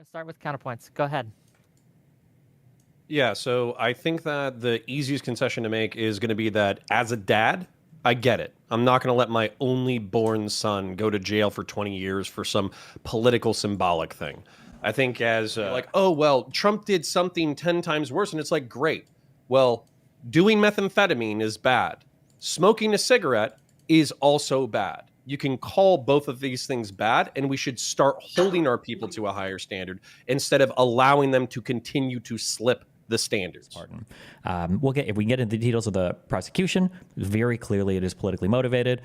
to start with counterpoints. Go ahead. Yeah, so I think that the easiest concession to make is going to be that as a dad, I get it. I'm not going to let my only born son go to jail for 20 years for some political symbolic thing. I think as like, oh, well, Trump did something 10 times worse. And it's like, great. Well, doing methamphetamine is bad. Smoking a cigarette is also bad. You can call both of these things bad, and we should start holding our people to a higher standard instead of allowing them to continue to slip the standards. Pardon. If we can get into the details of the prosecution, very clearly it is politically motivated.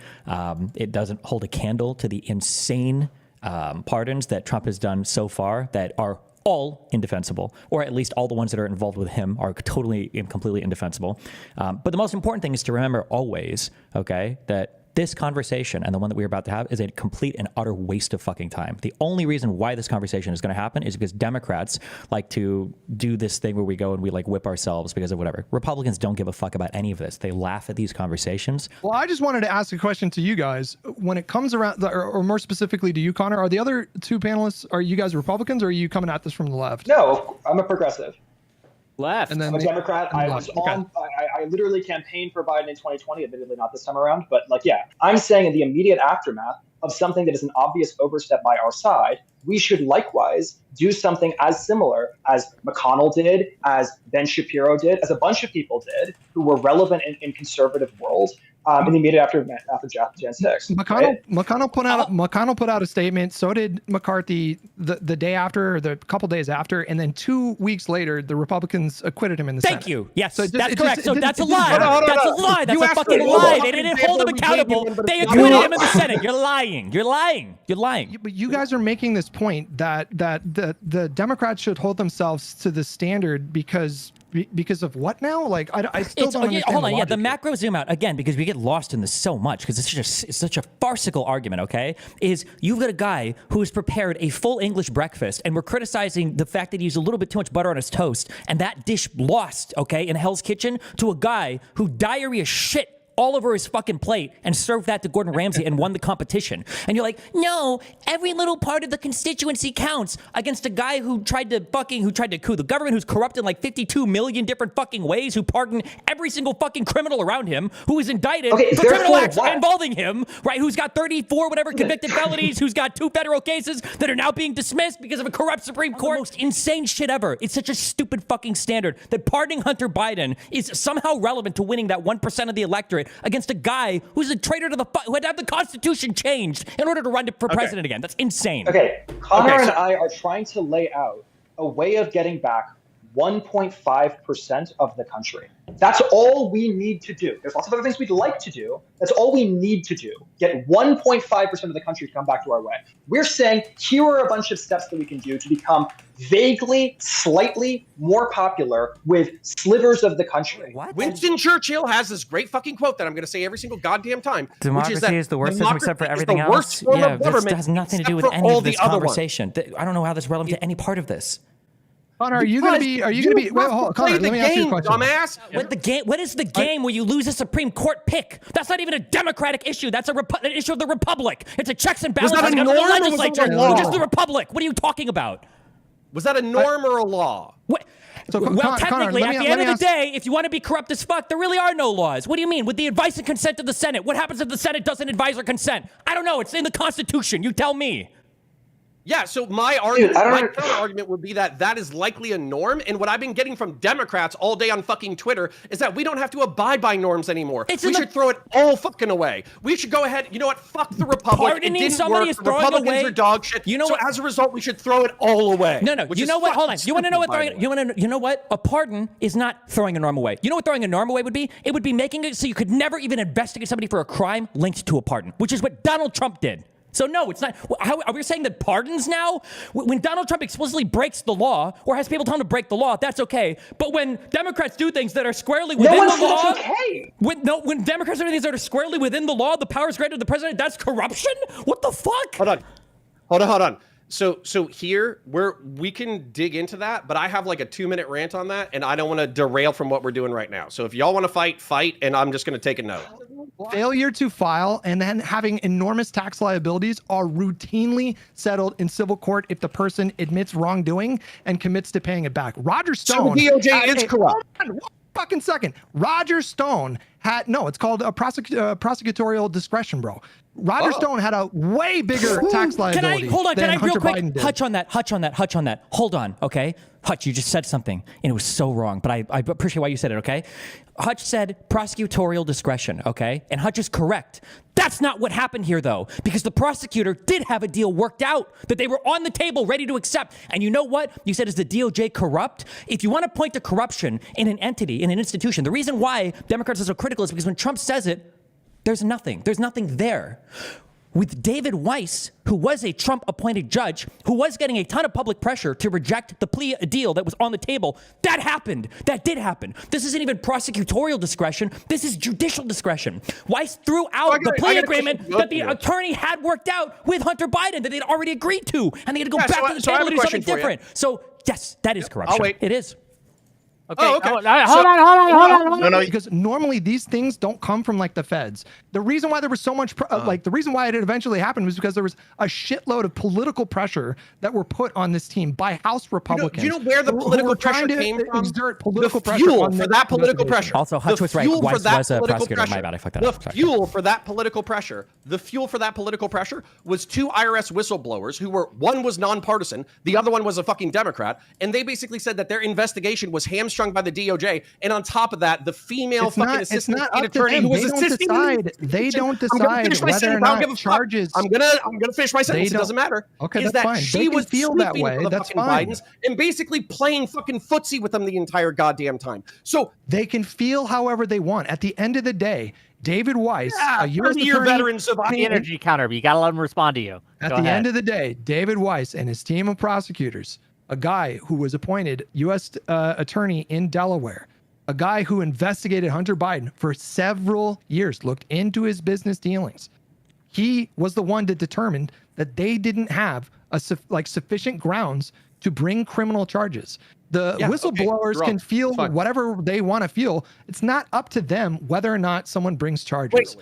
It doesn't hold a candle to the insane pardons that Trump has done so far that are all indefensible, or at least all the ones that are involved with him are totally and completely indefensible. But the most important thing is to remember always, okay, that this conversation and the one that we're about to have is a complete and utter waste of fucking time. The only reason why this conversation is going to happen is because Democrats like to do this thing where we go and we like whip ourselves because of whatever. Republicans don't give a fuck about any of this. They laugh at these conversations. Well, I just wanted to ask a question to you guys. When it comes around, or more specifically to you, Connor, are the other two panelists, are you guys Republicans or are you coming at this from the left? No, I'm a progressive. Left. And then I'm a Democrat. I literally campaigned for Biden in 2020, admittedly not this time around, but like, yeah, I'm saying in the immediate aftermath of something that is an obvious overstep by our side, we should likewise do something as similar as McConnell did, as Ben Shapiro did, as a bunch of people did who were relevant in conservative world. In the immediate after Jan 6. McConnell put out a statement. So did McCarthy the day after, or the couple days after, and then 2 weeks later, the Republicans acquitted him in the Senate. Thank you. Yes, so that's correct. So that's a lie. That's a lie. That's a fucking lie. They didn't hold him accountable. They acquitted him in the Senate. You're lying. You're lying. You're lying. But you guys are making this point that the Democrats should hold themselves to the standard because of what now? Like I still don't understand. Hold on, the macro zoom out again because we get lost in this so much because it's such a farcical argument. Okay, is you've got a guy who has prepared a full English breakfast, and we're criticizing the fact that he used a little bit too much butter on his toast, and that dish lost, okay, in Hell's Kitchen to a guy who diarrhea shit all over his fucking plate and served that to Gordon Ramsay and won the competition. And you're like, no, every little part of the constituency counts against a guy who tried to coup the government, who's corrupt in like 52 million different fucking ways, who pardoned every single fucking criminal around him, who is indicted for criminal acts involving him, right? Who's got 34 whatever convicted felonies, who's got 2 federal cases that are now being dismissed because of a corrupt Supreme Court. The most insane shit ever. It's such a stupid fucking standard that pardoning Hunter Biden is somehow relevant to winning that 1% of the electorate against a guy who's a traitor to who had to have the Constitution changed in order to run for president again. That's insane. Okay, Connor and I are trying to lay out a way of getting back 1.5% of the country. That's all we need to do. There's lots of other things we'd like to do. That's all we need to do. Get 1.5% of the country to come back to our way. We're saying here are a bunch of steps that we can do to become vaguely, slightly more popular with slivers of the country. What? Winston Churchill has this great fucking quote that I'm going to say every single goddamn time. Democracy is the worst system except for everything else. Yeah, this has nothing to do with any of this conversation. I don't know how this is relevant to any part of this. Connor, are you gonna be? Wait, hold on, Connor. Let me ask you a question. Dumbass. What is the game where you lose a Supreme Court pick? That's not even a Democratic issue. That's an issue of the Republic. It's a checks and balances of the legislature, which is the Republic. What are you talking about? Was that a norm or a law? What? Technically, at the end of the day, if you want to be corrupt as fuck, there really are no laws. What do you mean? With the advice and consent of the Senate, what happens if the Senate doesn't advise or consent? I don't know. It's in the Constitution. You tell me. Yeah, so my argument would be that is likely a norm, and what I've been getting from Democrats all day on fucking Twitter is that we don't have to abide by norms anymore. We should throw it all fucking away. We should go ahead, you know what, fuck the Republic. It didn't work. The Republicans are dog shit. So as a result, we should throw it all away. No, you know what? Hold on. You want to know what you know what? A pardon is not throwing a norm away. You know what throwing a norm away would be? It would be making it so you could never even investigate somebody for a crime linked to a pardon, which is what Donald Trump did. So no, it's not. How are we saying that pardons now? When Donald Trump explicitly breaks the law or has people tell him to break the law, that's okay. But when Democrats do things that are squarely within the law, when Democrats do things that are squarely within the law, the powers granted to the president, that's corruption? What the fuck? Hold on. So here we can dig into that, but I have like a 2-minute rant on that, and I don't want to derail from what we're doing right now. So if y'all want to fight, and I'm just going to take a note. Failure to file and then having enormous tax liabilities are routinely settled in civil court if the person admits wrongdoing and commits to paying it back. Roger Stone. So DOJ is corrupt. Hold on, one fucking second. Roger Stone had it's called a prosecutorial discretion, bro. Roger Stone had a way bigger tax liability. Can I real Hunter quick Biden did. hutch on that. Hold on, okay? Hutch, you just said something, and it was so wrong, but I appreciate why you said it, okay? Hutch said prosecutorial discretion, okay? And Hutch is correct. That's not what happened here, though, because the prosecutor did have a deal worked out that they were on the table ready to accept. And you know what? You said, is the DOJ corrupt? If you want to point to corruption in an entity, in an institution, the reason why Democrats are so critical is because when Trump says it, there's nothing. There's nothing there. With David Weiss, who was a Trump-appointed judge, who was getting a ton of public pressure to reject the plea deal that was on the table, that happened. That did happen. This isn't even prosecutorial discretion. This is judicial discretion. Weiss threw out the plea agreement that the attorney had worked out with Hunter Biden that they'd already agreed to, and they had to go back to the table to do something different. So, yes, that is corruption. I'll wait. It is. Okay. Oh, okay. Hold on. No, because normally these things don't come from like the feds. The reason why there was so much, the reason why it eventually happened was because there was a shitload of political pressure that were put on this team by House Republicans. Do you know where the political pressure came from? Exert political The pressure fuel on for that political pressure. Also, Hutch was right. Weiss was a prosecutor. My bad, I fucked that up. The fuel for that political pressure. The fuel for that political pressure was two IRS whistleblowers who were, one was nonpartisan, the other one was a fucking Democrat, and they basically said that their investigation was hamstrung by the DOJ. And on top of that, the female assistant state attorney who was assisting they don't decide whether or not charges. I'm gonna finish my sentence. It doesn't matter. Okay, is that's that fine. she They can was feel that sleeping way. with the That's fucking fine. Bidens and basically playing fucking footsie with them the entire goddamn time. So they can feel however they want. At the end of the day, David Weiss, a U.S. 30-year veterans of The energy counter, but you gotta let him respond to you. At the end of the day, David Weiss and his team of prosecutors, a guy who was appointed U.S. attorney in Delaware, a guy who investigated Hunter Biden for several years, looked into his business dealings. He was the one that determined that they didn't have sufficient grounds to bring criminal charges. The whistleblowers can feel whatever they want to feel. It's not up to them whether or not someone brings charges.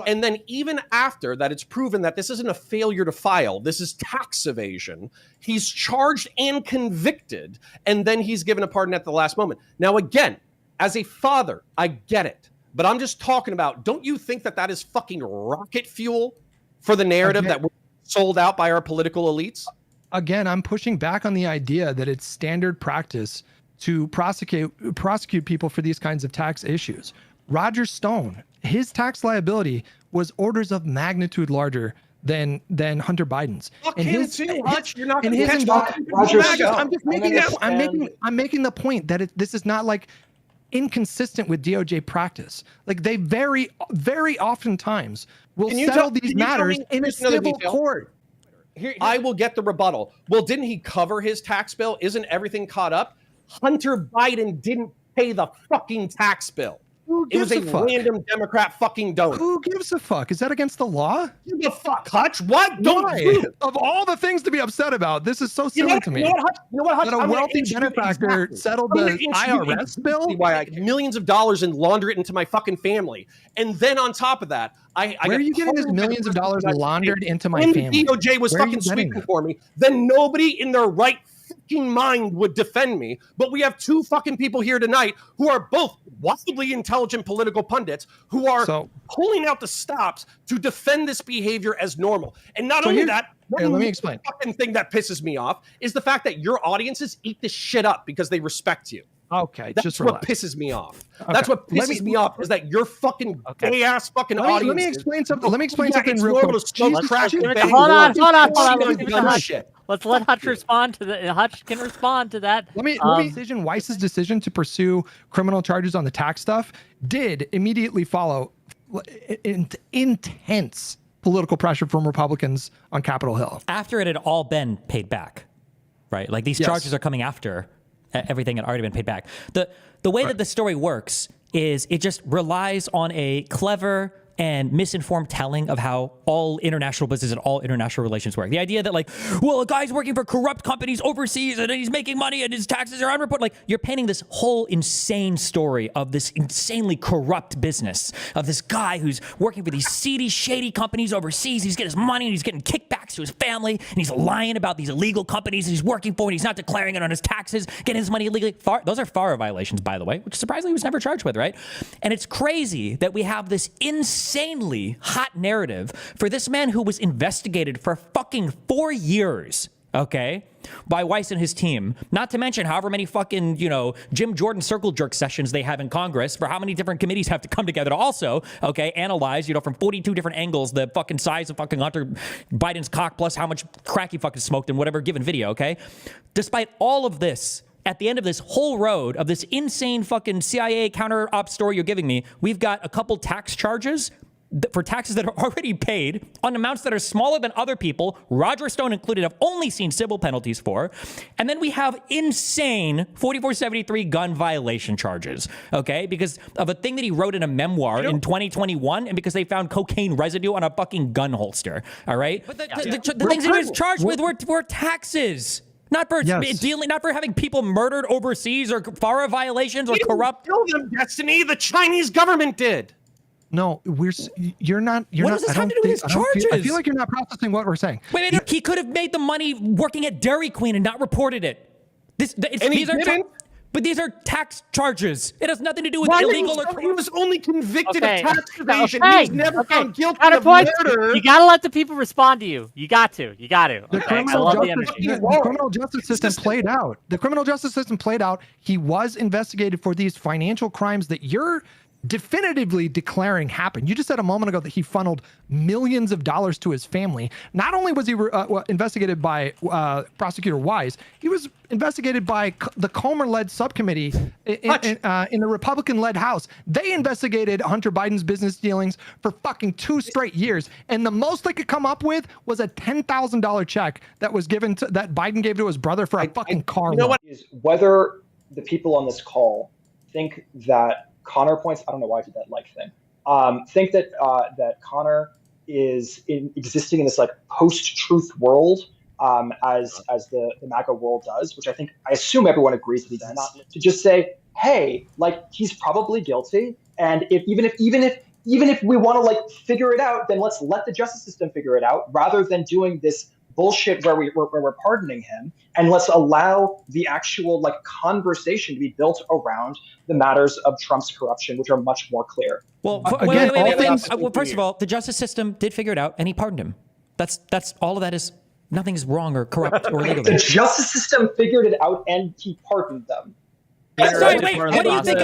And then even after that, it's proven that this isn't a failure to file. This is tax evasion. He's charged and convicted, and then he's given a pardon at the last moment. Now, again, as a father, I get it. But I'm just talking about, don't you think that that is fucking rocket fuel for the narrative that we're sold out by our political elites? Again, I'm pushing back on the idea that it's standard practice to prosecute people for these kinds of tax issues. Roger Stone, his tax liability was orders of magnitude larger than Hunter Biden's. Fuck him too, Hutch. You're not in going to his catch Roger I'm just making I'm making the point that this is not like inconsistent with DOJ practice. Like they very oftentimes will settle these matters in a civil court. I will get the rebuttal. Well, didn't he cover his tax bill? Isn't everything caught up? Hunter Biden didn't pay the fucking tax bill. It was a random Democrat fucking donor. Who gives a fuck? Is that against the law? Give a fuck, Hutch. What? Why? Of all the things to be upset about, this is so silly to me. You know what, Hutch? That a wealthy benefactor settled the IRS bill? Why I get millions of dollars and launder it into my fucking family. And then on top of that, where are you getting this millions of dollars laundered into my family? When the DOJ was fucking sweeping for me, then nobody in their right fucking mind would defend me. But we have two fucking people here tonight who are both wildly intelligent political pundits who are pulling out the stops to defend this behavior as normal. And not only that, let me explain. Fucking thing that pisses me off is the fact that your audiences eat this shit up because they respect you. Okay, that's just what pisses me off. Okay. That's what pisses me off is that your fucking gay ass fucking audience. Let me explain something. Let me explain something real quick. Hold on. Let's let Hutch respond to that. Hutch can respond to that. Let me Weiss's decision to pursue criminal charges on the tax stuff did immediately follow intense political pressure from Republicans on Capitol Hill. After it had all been paid back, right? Like these charges are coming after everything had already been paid back. The way that the story works is it just relies on a clever and misinformed telling of how all international business and all international relations work. The idea that like, well, a guy's working for corrupt companies overseas and he's making money and his taxes are unreported. Like, you're painting this whole insane story of this insanely corrupt business of this guy who's working for these seedy, shady companies overseas. He's getting his money and he's getting kickbacks to his family and he's lying about these illegal companies that he's working for and he's not declaring it on his taxes, getting his money illegally. Those are FARA violations, by the way, which surprisingly he was never charged with, right? And it's crazy that we have this insanely hot narrative for this man who was investigated for fucking 4 years, okay, by Weiss and his team. Not to mention however many fucking, Jim Jordan circle jerk sessions they have in Congress for how many different committees have to come together to also, okay, analyze, from 42 different angles, the fucking size of fucking Hunter Biden's cock plus how much crack he fucking smoked in whatever given video, okay? Despite all of this, at the end of this whole road of this insane fucking CIA counter op story you're giving me, we've got a couple tax charges for taxes that are already paid on amounts that are smaller than other people, Roger Stone included, have only seen civil penalties for. And then we have insane 4473 gun violation charges, okay? Because of a thing that he wrote in a memoir in 2021 and because they found cocaine residue on a fucking gun holster, all right? But the things that he was charged with were taxes. Not for dealing, not for having people murdered overseas or FARA violations or corrupt. Kill them, Destiny. The Chinese government did. No, you're not. What does this have to do with his charges? I feel like you're not processing what we're saying. Wait, he could have made the money working at Dairy Queen and not reported it. But these are tax charges. It has nothing to do with illegal or. He was only convicted of tax evasion. He was never found guilty of murder. You gotta let the people respond to you. You got to. The criminal justice system played out. The criminal justice system played out. He was investigated for these financial crimes that you're definitively declaring happened. You just said a moment ago that he funneled millions of dollars to his family. Not only was he investigated by Prosecutor Wise, he was investigated by the Comer-led subcommittee in the Republican-led House. They investigated Hunter Biden's business dealings for fucking 2 straight years, and the most they could come up with was a $10,000 check that was given that Biden gave to his brother for a fucking car. You know what? Is whether the people on this call think that Connor points, I don't know why I did that thing. Think that that Connor is existing in this post-truth world as the MAGA world does, which I assume everyone agrees that he does. Not to just say, hey, he's probably guilty, and even if we want to figure it out, then let's let the justice system figure it out, rather than doing this bullshit where we're pardoning him, and let's allow the actual conversation to be built around the matters of Trump's corruption, which are much more clear. Well, first of all, the justice system did figure it out, and he pardoned him. That's all of that is. Nothing is wrong or corrupt or illegal. The justice system figured it out, and he pardoned them. Sorry, wait. What do you think?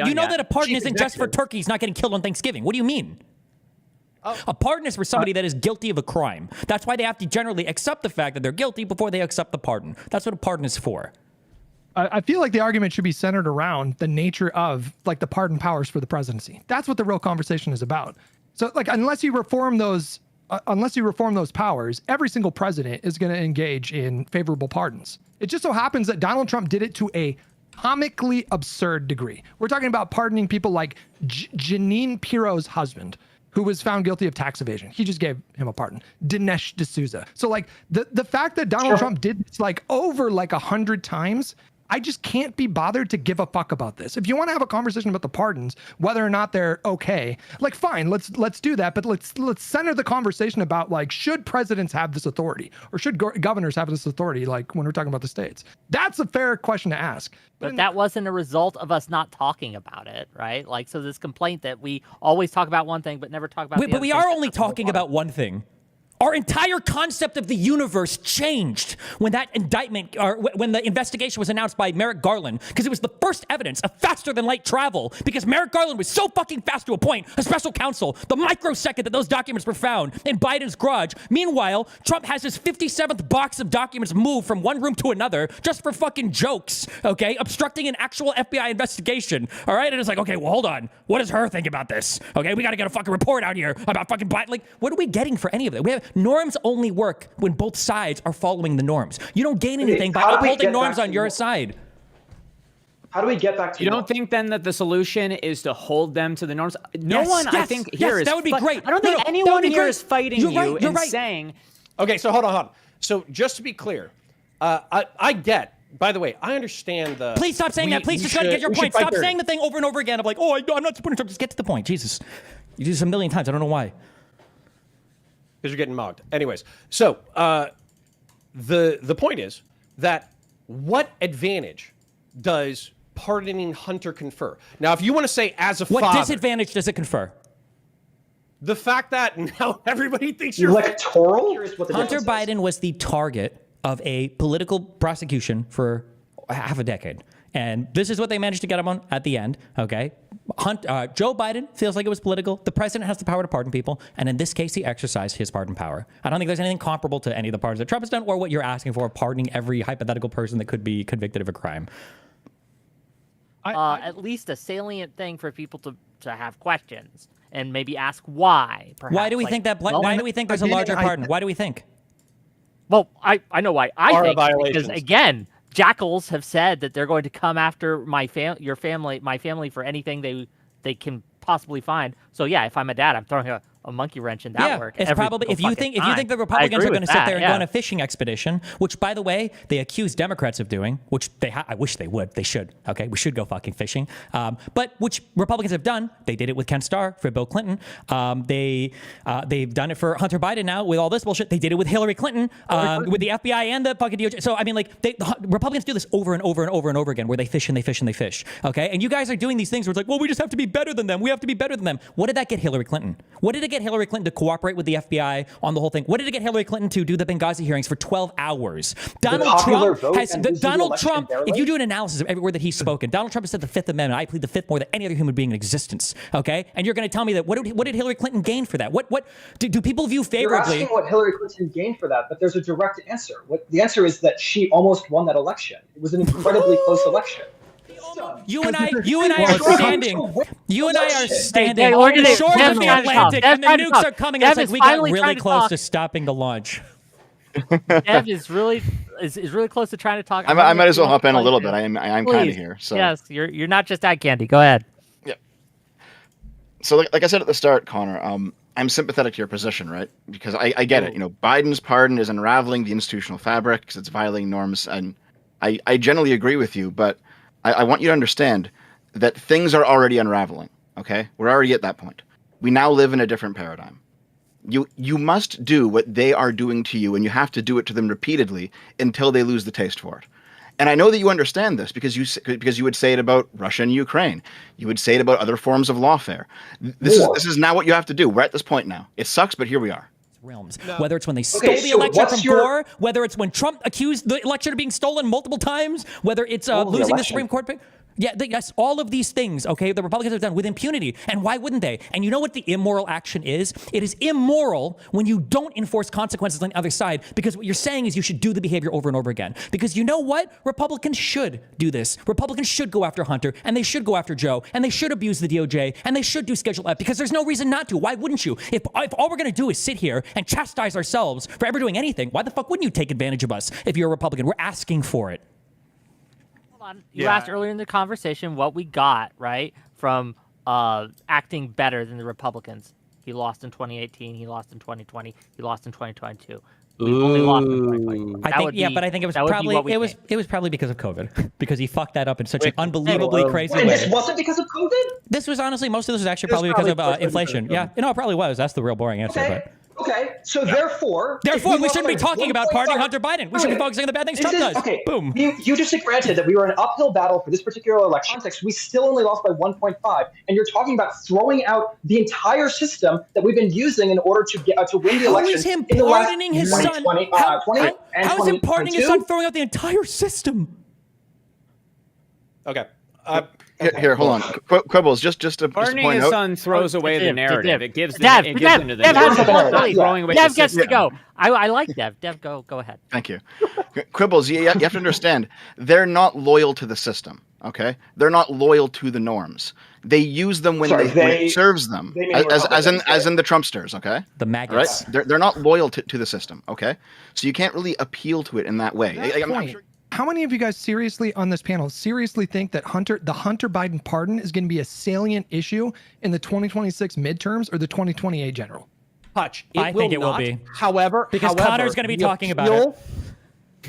You know that a pardon isn't just for turkeys not getting killed on Thanksgiving. What do you mean? A pardon is for somebody that is guilty of a crime. That's why they have to generally accept the fact that they're guilty before they accept the pardon. That's what a pardon is for. I feel like the argument should be centered around the nature of the pardon powers for the presidency. That's what the real conversation is about. So unless you reform those powers, every single president is going to engage in favorable pardons. It just so happens that Donald Trump did it to a comically absurd degree. We're talking about pardoning people like Janine Pirro's husband, who was found guilty of tax evasion. He just gave him a pardon. Dinesh D'Souza. So the fact that Donald Trump did this over 100 times, I just can't be bothered to give a fuck about this. If you want to have a conversation about the pardons, whether or not they're okay, fine, let's do that. But let's center the conversation about should presidents have this authority, or should governors have this authority? When we're talking about the states, that's a fair question to ask. But that wasn't a result of us not talking about it, right? So this complaint that we always talk about one thing but never talk about. But we are only talking about one thing. Our entire concept of the universe changed when that indictment, or when the investigation was announced by Merrick Garland, because it was the first evidence of faster than light travel, because Merrick Garland was so fucking fast to appoint a special counsel the microsecond that those documents were found in Biden's garage. Meanwhile, Trump has his 57th box of documents moved from one room to another just for fucking jokes, okay? Obstructing an actual FBI investigation, all right? And it's okay, well, hold on. What does her think about this? Okay, we got to get a fucking report out here about fucking Biden. What are we getting for any of it? Norms only work when both sides are following the norms. You don't gain anything by upholding norms on your side. How do we get back to You don't think then that the solution is to hold them to the norms? No Yes, one, I yes, think, yes, here is. that would be great. I don't No, think no, that anyone would be here great. is fighting You're you right, you're and right. saying. Okay, so hold on. So just to be clear, I get. By the way, I understand the. Please stop saying that. Please just try to get your point. Stop saying the thing over and over again of like, oh, I'm not supporting Trump. Just get to the point. Jesus. You do this a million times. I don't know why. Because you're getting mugged. Anyways, so the point is that what advantage does pardoning Hunter confer? Now, if you want to say as a What father, disadvantage does it confer? the fact that now everybody thinks you're electoral? Here's what the Hunter difference is. Biden was the target of a political prosecution for half a decade. And this is what they managed to get him on at the end, okay? Joe Biden feels like it was political. The president has the power to pardon people. And in this case, he exercised his pardon power. I don't think there's anything comparable to any of the pardons that Trump has done or what you're asking for, pardoning every hypothetical person that could be convicted of a crime. At least a salient thing for people to have questions and maybe ask why. Perhaps. Why do we think that? Why do we think there's a larger pardon? Why do we think? Well, I know why I Are think violations. because again, jackals have said that they're going to come after my family for anything they can possibly find. So yeah, if I'm a dad, I'm throwing a monkey wrench in that work. It's probably if you think the Republicans are going to sit there and go on a fishing expedition, which by the way they accuse Democrats of doing, which I wish they would, they should. Okay, we should go fucking fishing. But which Republicans have done. They did it with Ken Starr for Bill Clinton. They've done it for Hunter Biden now with all this bullshit. They did it with Hillary Clinton, with the FBI and the fucking DOJ. So I mean, like the Republicans do this over and over and over and over again, where they fish and they fish and they fish. Okay, and you guys are doing these things where it's like, well, we just have to be better than them. We have to be better than them. What did that get Hillary Clinton? What did it get Hillary Clinton to cooperate with the FBI on the whole thing? What did it get Hillary Clinton to do the Benghazi hearings for 12 hours? Donald Trump has if you do an analysis of every word that he's spoken, Donald Trump has said the Fifth Amendment. I plead the Fifth more than any other human being in existence. Okay, and you're going to tell me that what did Hillary Clinton gain for that? What do people view favorably? You're asking what Hillary Clinton gained for that, but there's a direct answer. The answer is that she almost won that election. It was an incredibly close election. You and I are standing on the shores of the Atlantic, and the nukes are coming. It's like we got really close to stopping the launch. Dev is really close to trying to talk. I might as well hop in a little bit. I'm kind of here. So yes, you're not just that candy. Go ahead. Yeah. So like I said at the start, Connor, I'm sympathetic to your position, right? Because I get it. You know, Biden's pardon is unraveling the institutional fabric because it's violating norms, and I generally agree with you, but I want you to understand that things are already unraveling, okay? We're already at that point. We now live in a different paradigm. You must do what they are doing to you, and you have to do it to them repeatedly until they lose the taste for it. And I know that you understand this because you would say it about Russia and Ukraine. You would say it about other forms of lawfare. This is now what you have to do. We're at this point now. It sucks, but here we are. Realms. No. Whether it's when they stole the election from Gore, whether it's when Trump accused the election of being stolen multiple times, whether it's losing the Supreme Court pick. Yeah, yes, all of these things, okay, the Republicans have done with impunity. And why wouldn't they? And you know what the immoral action is? It is immoral when you don't enforce consequences on the other side, because what you're saying is you should do the behavior over and over again. Because you know what? Republicans should do this. Republicans should go after Hunter, and they should go after Joe, and they should abuse the DOJ, and they should do Schedule F, because there's no reason not to. Why wouldn't you? If all we're going to do is sit here and chastise ourselves for ever doing anything, why the fuck wouldn't you take advantage of us if you're a Republican? We're asking for it. You asked earlier in the conversation what we got, right, from acting better than the Republicans. He lost in 2018. He lost in 2020. He lost in 2022. We only lost in 2022. But I think it was probably because of COVID, because he fucked that up in such an unbelievably crazy way. This wasn't because of COVID? This was honestly, most of this was actually probably because of inflation. Yeah, no, it probably was. That's the real boring answer. Okay. But. Okay, so therefore we shouldn't be talking about pardoning Hunter Biden. We should be focusing on the bad things Trump does. Okay, boom. You just granted that we were in an uphill battle for this particular election context. We still only lost by 1.5, and you're talking about throwing out the entire system that we've been using in order to get to win the election. How is him pardoning his son? How is him pardoning his son throwing out the entire system? Okay. Here, hold on. Quibbles, just to Pardoning his son throws away the narrative. It gives Dev into the narrative. Dev gets to go. I like Dev. Dev, go ahead. Thank you. Quibbles, you have to understand, they're not loyal to the system, okay? They're not loyal to the norms. They use them when it serves them, as in the Trumpsters, okay? The maggots. Right? They're not loyal to the system, okay? So you can't really appeal to it in that way. How many of you guys seriously on this panel seriously think that the Hunter Biden pardon is going to be a salient issue in the 2026 midterms or the 2028 general? Hutch, I think it will be. However, Because Connor's going to be talking about it.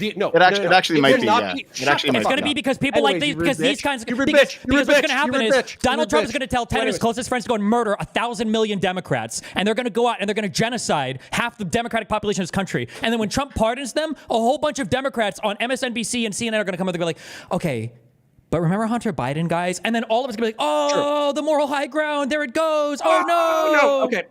It actually might be. Yeah. It actually might It's going to be because people like these, because these kinds of, because what's going to happen is Donald Trump is going to tell 10 of his closest friends to go and murder 1,000 million Democrats, and they're going to go out and they're going to genocide half the Democratic population of this country. And then when Trump pardons them, a whole bunch of Democrats on MSNBC and CNN are going to come up and be like, okay, but remember Hunter Biden, guys? And then all of us are going to be like, oh, the moral high ground, there it goes. Oh, no. Okay.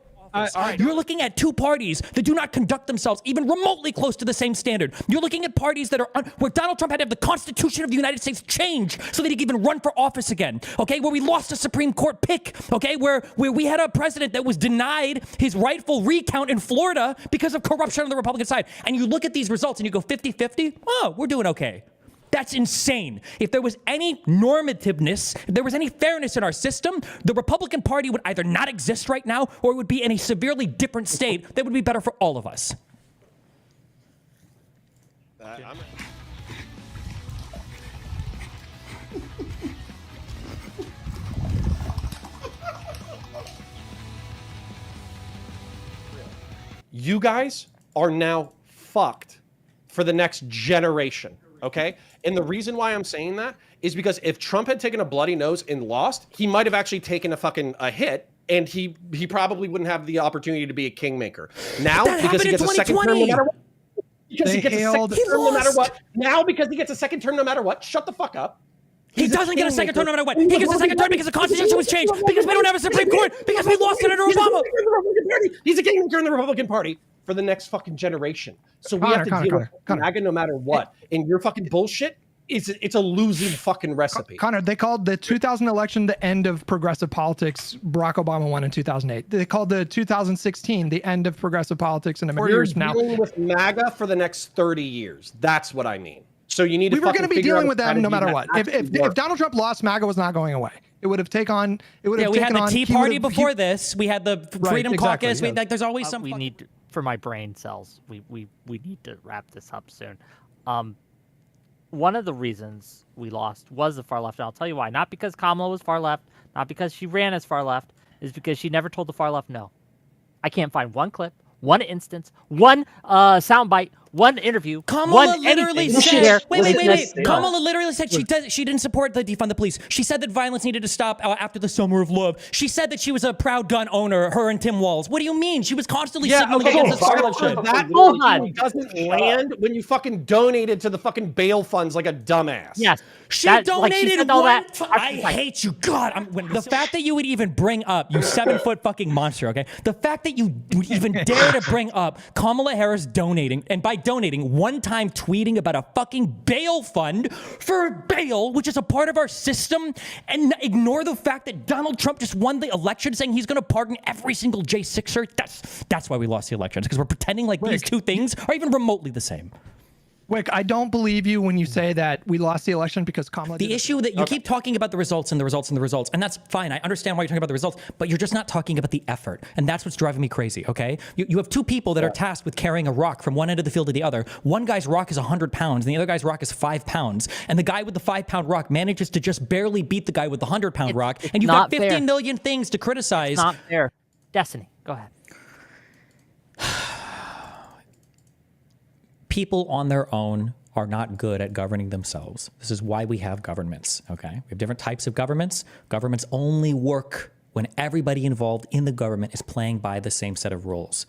You're looking at two parties that do not conduct themselves even remotely close to the same standard. You're looking at parties that are where Donald Trump had to have the Constitution of the United States change so that he could even run for office again. Okay, where we lost a Supreme Court pick. Okay, where we had a president that was denied his rightful recount in Florida because of corruption on the Republican side. And you look at these results and you go 50-50. Oh, we're doing okay. That's insane. If there was any normativeness, if there was any fairness in our system, the Republican Party would either not exist right now or it would be in a severely different state that would be better for all of us. You guys are now fucked for the next generation, okay? And the reason why I'm saying that is because if Trump had taken a bloody nose and lost, he might have actually taken a hit, and he probably wouldn't have the opportunity to be a kingmaker. Now, because he gets a second term no matter what. Because he gets a second term no matter what. Now, because he gets a second term no matter what. Shut the fuck up. He doesn't get a second term no matter what. He gets a second term because the Constitution was changed, because we don't have a Supreme Court, because we lost it under Obama. He's a kingmaker in the Republican Party for the next fucking generation. So we have to deal with MAGA no matter what. And your fucking bullshit, it's a losing fucking recipe. Connor, they called the 2000 election the end of progressive politics. Barack Obama won in 2008. They called the 2016 the end of progressive politics in America. We're dealing with MAGA for the next 30 years. That's what I mean. So you need to. We were going to be dealing with them no matter what. If Donald Trump lost, MAGA was not going away. It would have taken on. It would have taken on. We had the Tea Party before this. We had the Freedom Caucus. Yeah. There's always some. We need to, for my brain cells. We need to wrap this up soon. One of the reasons we lost was the far left, and I'll tell you why. Not because Kamala was far left, not because she ran as far left, is because she never told the far left no. I can't find one clip, one instance, one soundbite, one interview. Kamala literally said, wait. No. Kamala literally said she didn't support the defund the police. She said that violence needed to stop after the summer of love. She said that she was a proud gun owner, her and Tim Walz. What do you mean? She was constantly signaling against this sort of shit. That hold doesn't land when you fucking donated to the fucking bail funds like a dumbass. She Yes. donated I hate you. God, the fact that you would even bring up, you 7-foot fucking monster, okay? The fact that you would even dare to bring up Kamala Harris donating, and by donating, one time tweeting about a fucking bail fund for bail, which is a part of our system, and ignore the fact that Donald Trump just won the election saying he's going to pardon every single J6er. That's why we lost the elections, because we're pretending like these two things are even remotely the same. Wick, I don't believe you when you say that we lost the election because Kamala. The issue that you keep talking about the results and the results and the results, and that's fine. I understand why you're talking about the results, but you're just not talking about the effort, and that's what's driving me crazy. Okay, you have two people that are tasked with carrying a rock from one end of the field to the other. One guy's rock is 100 pounds, and the other guy's rock is 5 pounds, and the guy with the 5-pound rock manages to just barely beat the guy with the 100-pound rock, and you've got 15 million things to criticize. It's not fair. Destiny, go ahead. People on their own are not good at governing themselves. This is why we have governments, okay? We have different types of governments. Governments only work when everybody involved in the government is playing by the same set of rules.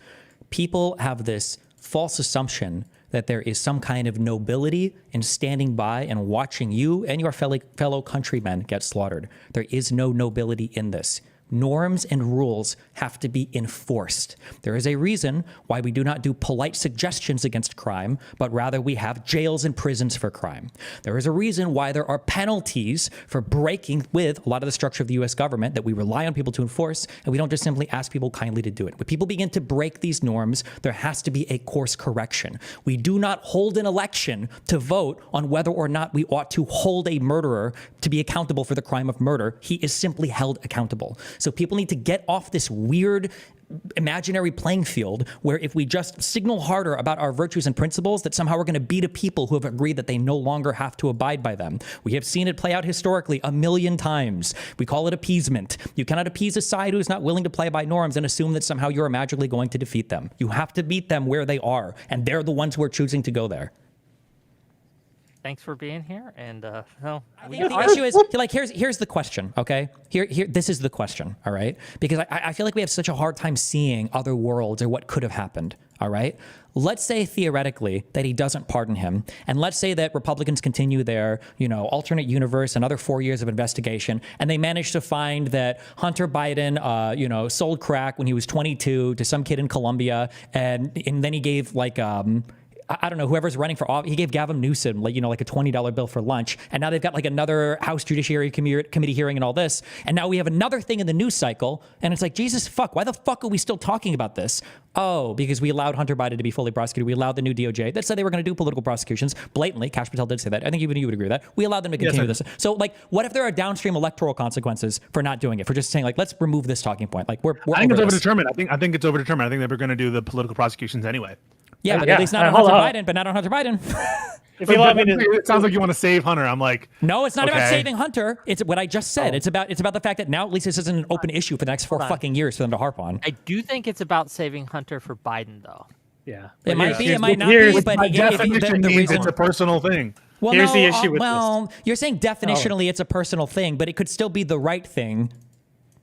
People have this false assumption that there is some kind of nobility in standing by and watching you and your fellow countrymen get slaughtered. There is no nobility in this. Norms and rules have to be enforced. There is a reason why we do not do polite suggestions against crime, but rather we have jails and prisons for crime. There is a reason why there are penalties for breaking with a lot of the structure of the US government that we rely on people to enforce, and we don't just simply ask people kindly to do it. When people begin to break these norms, there has to be a course correction. We do not hold an election to vote on whether or not we ought to hold a murderer to be accountable for the crime of murder. He is simply held accountable. So people need to get off this weird imaginary playing field where if we just signal harder about our virtues and principles, that somehow we're going to beat a people who have agreed that they no longer have to abide by them. We have seen it play out historically a million times. We call it appeasement. You cannot appease a side who's not willing to play by norms and assume that somehow you're magically going to defeat them. You have to meet them where they are, and they're the ones who are choosing to go there. Thanks for being here, and well, I think the issue is, like, here's the question, okay? This is the question, all right? Because I feel like we have such a hard time seeing other worlds or what could have happened, all right? Let's say theoretically that he doesn't pardon him, and let's say that Republicans continue their, alternate universe, another 4 years of investigation, and they manage to find that Hunter Biden, sold crack when he was 22 to some kid in Colombia, and then he gave I don't know, whoever's running for office, he gave Gavin Newsom like a $20 bill for lunch. And now they've got like another House Judiciary Committee hearing and all this. And now we have another thing in the news cycle. And it's like, Jesus fuck, why the fuck are we still talking about this? Oh, because we allowed Hunter Biden to be fully prosecuted. We allowed the new DOJ that said they were going to do political prosecutions blatantly. Kash Patel did say that. I think even you would agree with that. We allowed them to continue this. So like, what if there are downstream electoral consequences for not doing it? For just saying like, let's remove this talking point. Like we're I think it's overdetermined. I think it's overdetermined. I think they were going to do the political prosecutions anyway. Yeah, but at least not on Hunter Biden, but not on Hunter Biden. If you let me it sounds like you want to save Hunter. I'm like, no, it's not about saving Hunter. It's what I just said. It's about the fact that now at least this isn't an open issue for the next 4 fucking years for them to harp on. I do think it's about saving Hunter for Biden, though. Yeah, it might be, it might not be, but by definition means it's a personal thing. Well, here's the issue with this. You're saying definitionally it's a personal thing, but it could still be the right thing.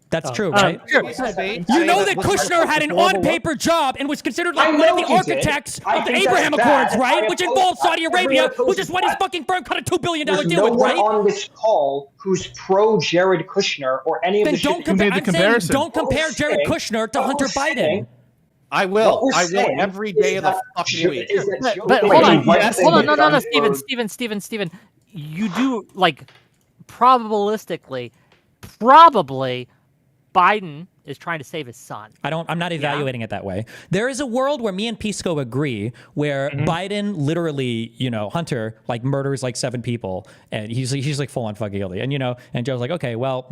That's true, right? Sure. You know that Kushner had an on-paper job and was considered like one of the architects of the Abraham Accords, right? Which involved Saudi Arabia, which is what his fucking firm cut a $2 billion deal with, right? There's no one on this call who's pro-Jared Kushner or any of the shit. Don't compare Jared Kushner to Hunter Biden. I will every day of the fucking week. But hold on, no, Steven. You do, like, probabilistically, probably Biden is trying to save his son. I'm not evaluating it that way. There is a world where me and Pisco agree where Biden literally, Hunter like murders like 7 people and he's like full on fucking guilty. And and Joe's like, okay, well,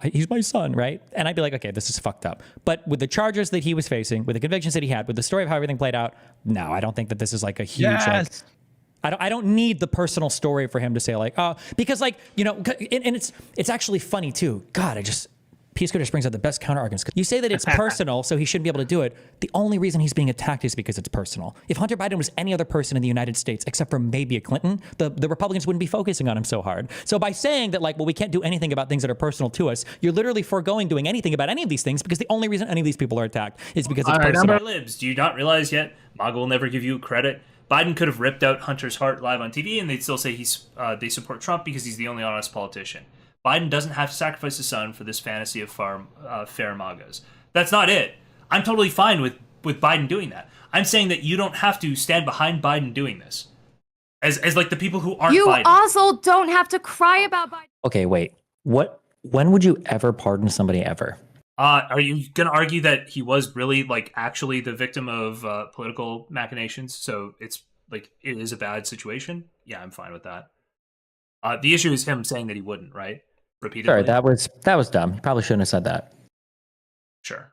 he's my son, right? And I'd be like, okay, this is fucked up. But with the charges that he was facing, with the convictions that he had, with the story of how everything played out, no, I don't think that this is like a huge I don't need the personal story for him to say like, oh, because like, and it's actually funny too. God, Pisco just brings out the best counter arguments. You say that it's personal, so he shouldn't be able to do it. The only reason he's being attacked is because it's personal. If Hunter Biden was any other person in the United States, except for maybe a Clinton, the Republicans wouldn't be focusing on him so hard. So by saying that like, well, we can't do anything about things that are personal to us, you're literally foregoing doing anything about any of these things because the only reason any of these people are attacked is because it's personal. Libs, do you not realize yet? MAGA will never give you credit. Biden could have ripped out Hunter's heart live on TV, and they'd still say they support Trump because he's the only honest politician. Biden doesn't have to sacrifice his son for this fantasy of fair MAGAs. That's not it. I'm totally fine with Biden doing that. I'm saying that you don't have to stand behind Biden doing this. As like the people who aren't you Biden. You also don't have to cry about Biden. Okay, wait. When would you ever pardon somebody ever? Are you going to argue that he was really like actually the victim of political machinations? So it's like it is a bad situation? Yeah, I'm fine with that. The issue is him saying that he wouldn't, right? Repeatedly. Sorry, that was dumb. You probably shouldn't have said that. Sure.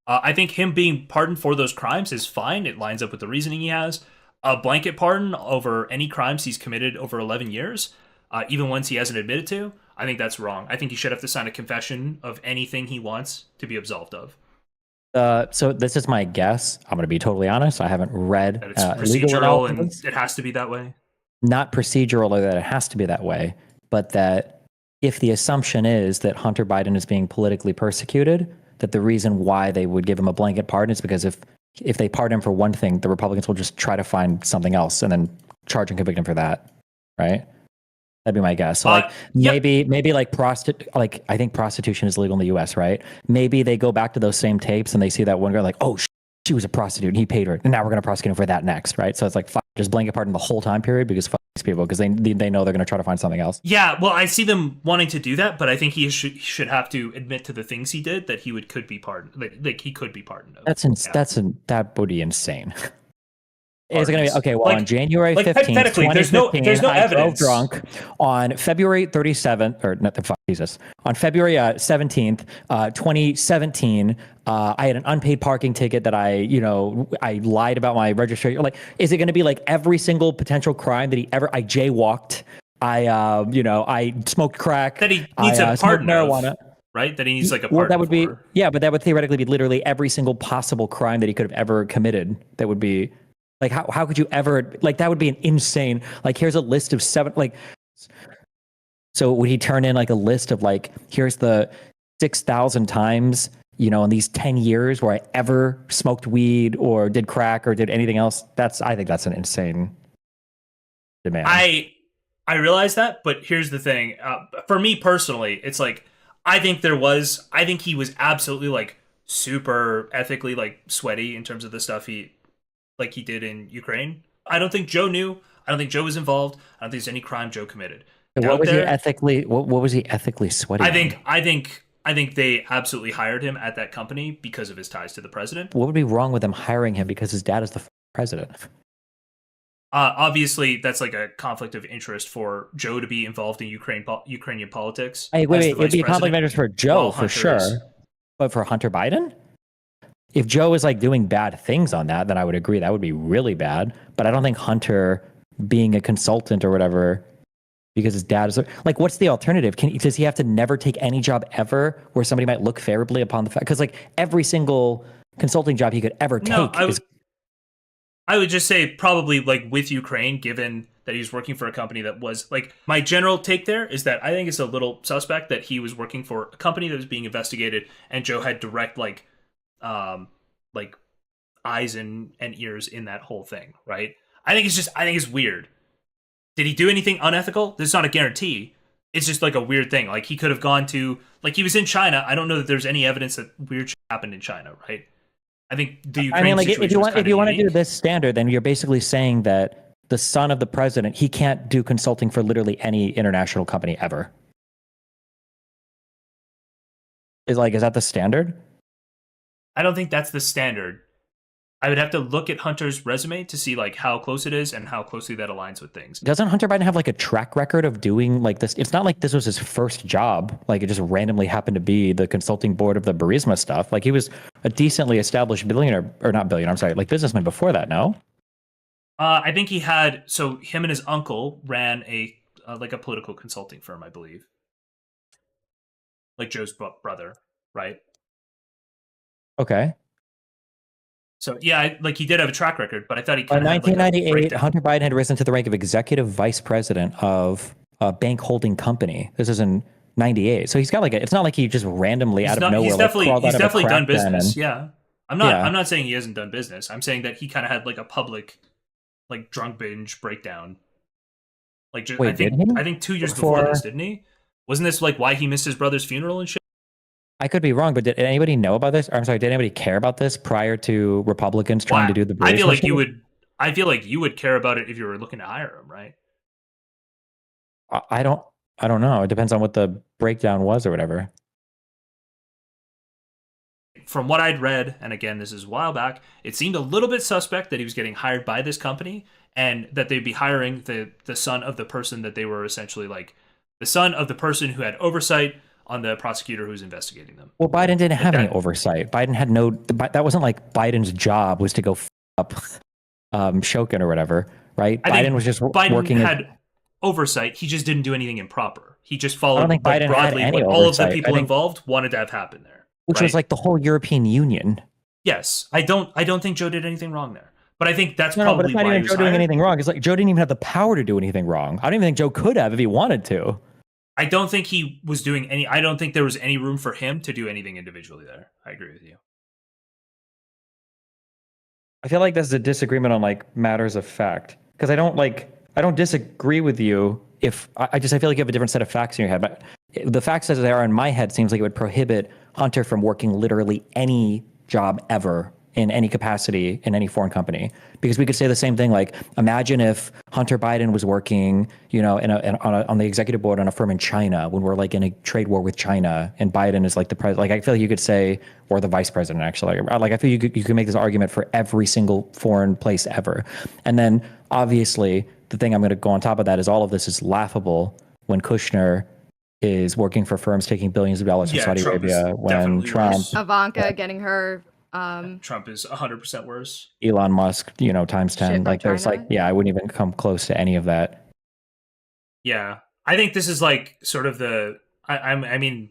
I think him being pardoned for those crimes is fine. It lines up with the reasoning he has. A blanket pardon over any crimes he's committed over 11 years, even ones he hasn't admitted to, I think that's wrong. I think he should have to sign a confession of anything he wants to be absolved of. So this is my guess. I'm going to be totally honest. I haven't read that it's procedural and it has to be that way. Not procedural or that it has to be that way, but that if the assumption is that Hunter Biden is being politically persecuted, that the reason why they would give him a blanket pardon is because if they pardon him for one thing, the Republicans will just try to find something else and then charge and convict him for that, right? That'd be my guess. So maybe like I think prostitution is legal in the U.S., right? Maybe they go back to those same tapes and they see that one girl like, oh, she was a prostitute and he paid her, and now we're going to prosecute him for that next, right? So it's like just blanket pardon the whole time period because fuck these people because they know they're going to try to find something else. Yeah, well, I see them wanting to do that, but I think he should have to admit to the things he did that he could be pardoned. Like he could be pardoned. That would be insane. Is it going to be okay? Well, Like- on January like, 15th, hypothetically, there's no 2015, I drove evidence. drunk. On February 37th, or not the fuck, Jesus, on February 17th, 2017, I had an unpaid parking ticket that I lied about my registration. Like, is it going to be like every single potential crime that I jaywalked, I smoked crack, That he needs a smoked pardon marijuana. of, right? That he needs like a Well, pardon that would be for. but that would theoretically be literally every single possible crime that he could have ever committed. That would be like how could you ever like that would be an insane like here's a list of 7 like so would he turn in like a list of like here's the 6,000 times in these 10 years where I ever smoked weed or did crack or did anything else? I think that's an insane demand. I realize that, but here's the thing. For me personally, it's like I think he was absolutely like super ethically like sweaty in terms of the stuff he did in Ukraine. I don't think Joe knew. I don't think Joe was involved. I don't think there's any crime Joe committed. What was he ethically? What was he ethically sweaty? I think they absolutely hired him at that company because of his ties to the president. What would be wrong with them hiring him because his dad is the president? Obviously, that's like a conflict of interest for Joe to be involved in Ukrainian politics. Hey, wait, it'd be a conflict of interest for Joe for sure, but for Hunter Biden, if Joe is like doing bad things on that, then I would agree that would be really bad. But I don't think Hunter being a consultant or whatever because his dad is like, what's the alternative? Does he have to never take any job ever where somebody might look favorably upon the fact? Because like every single consulting job he could ever take I would just say probably like with Ukraine, given that he was working for a company that was like my general take there is that I think it's a little suspect that he was working for a company that was being investigated and Joe had direct like eyes and ears in that whole thing, right? I think it's weird. Did he do anything unethical? This is not a guarantee. It's just like a weird thing. Like he could have gone to like he was in China. I don't know that there's any evidence that weird shit happened in China, right? I think the Ukraine situation if you want to do this standard, then you're basically saying that the son of the president, he can't do consulting for literally any international company ever. Is that the standard? I don't think that's the standard. I would have to look at Hunter's resume to see like how close it is and how closely that aligns with things. Doesn't Hunter Biden have like a track record of doing like this? It's not like this was his first job. Like it just randomly happened to be the consulting board of the Burisma stuff. Like he was a decently established billionaire, or not billionaire, I'm sorry, like businessman before that, no? I think he had, so him and his uncle ran a political consulting firm, I believe. Like Joe's brother, right? Okay. So yeah, like he did have a track record, but I thought he By kind of 1998, Hunter Biden had risen to the rank of executive vice president of a bank holding company. This is in 98. So he's got like it's not like he just randomly out of nowhere he's definitely done business. And, yeah. I'm not saying he hasn't done business. I'm saying that he kind of had like a public like drunk binge breakdown. Like just, wait, I think 2 years before this, didn't he? Wasn't this like why he missed his brother's funeral and shit? I could be wrong, but did anybody know about this? Or, I'm sorry, did anybody care about this prior to Republicans trying to do the? I feel like you would. I feel like you would care about it if you were looking to hire him, right? I don't know. It depends on what the breakdown was or whatever. From what I'd read, and again, this is a while back, it seemed a little bit suspect that he was getting hired by this company and that they'd be hiring the son of the person that they were essentially like the son of the person who had oversight on the prosecutor who's investigating them. Well, Biden didn't have any oversight. Biden had that wasn't like Biden's job was to go up Shokin or whatever, right? Biden was just working. Biden had oversight. He just didn't do anything improper. He just followed Biden broadly what all of the people involved wanted to have happen there. Which was like the whole European Union. Yes. I don't think Joe did anything wrong there. But I think that's probably but it's not why even Joe doing anything wrong. It's like Joe didn't even have the power to do anything wrong. I don't even think Joe could have if he wanted to. I don't think he was doing any. I don't think there was any room for him to do anything individually there. I agree with you. I feel like that's a disagreement on like matters of fact because I don't disagree with you if I feel like you have a different set of facts in your head. But the facts as they are in my head seems like it would prohibit Hunter from working literally any job ever in any capacity in any foreign company, because we could say the same thing. Like, imagine if Hunter Biden was working, on the executive board on a firm in China when we're like in a trade war with China, and Biden is like the president. Like, I feel like you could say, or the vice president actually. Like I feel you could make this argument for every single foreign place ever. And then obviously the thing I'm going to go on top of that is all of this is laughable when Kushner is working for firms taking billions of dollars from Saudi Arabia, when Trump, Ivanka getting her. Trump is 100% worse. Elon Musk, times 10. Like, there's China? like, I wouldn't even come close to any of that. Yeah, I think this is like sort of I mean,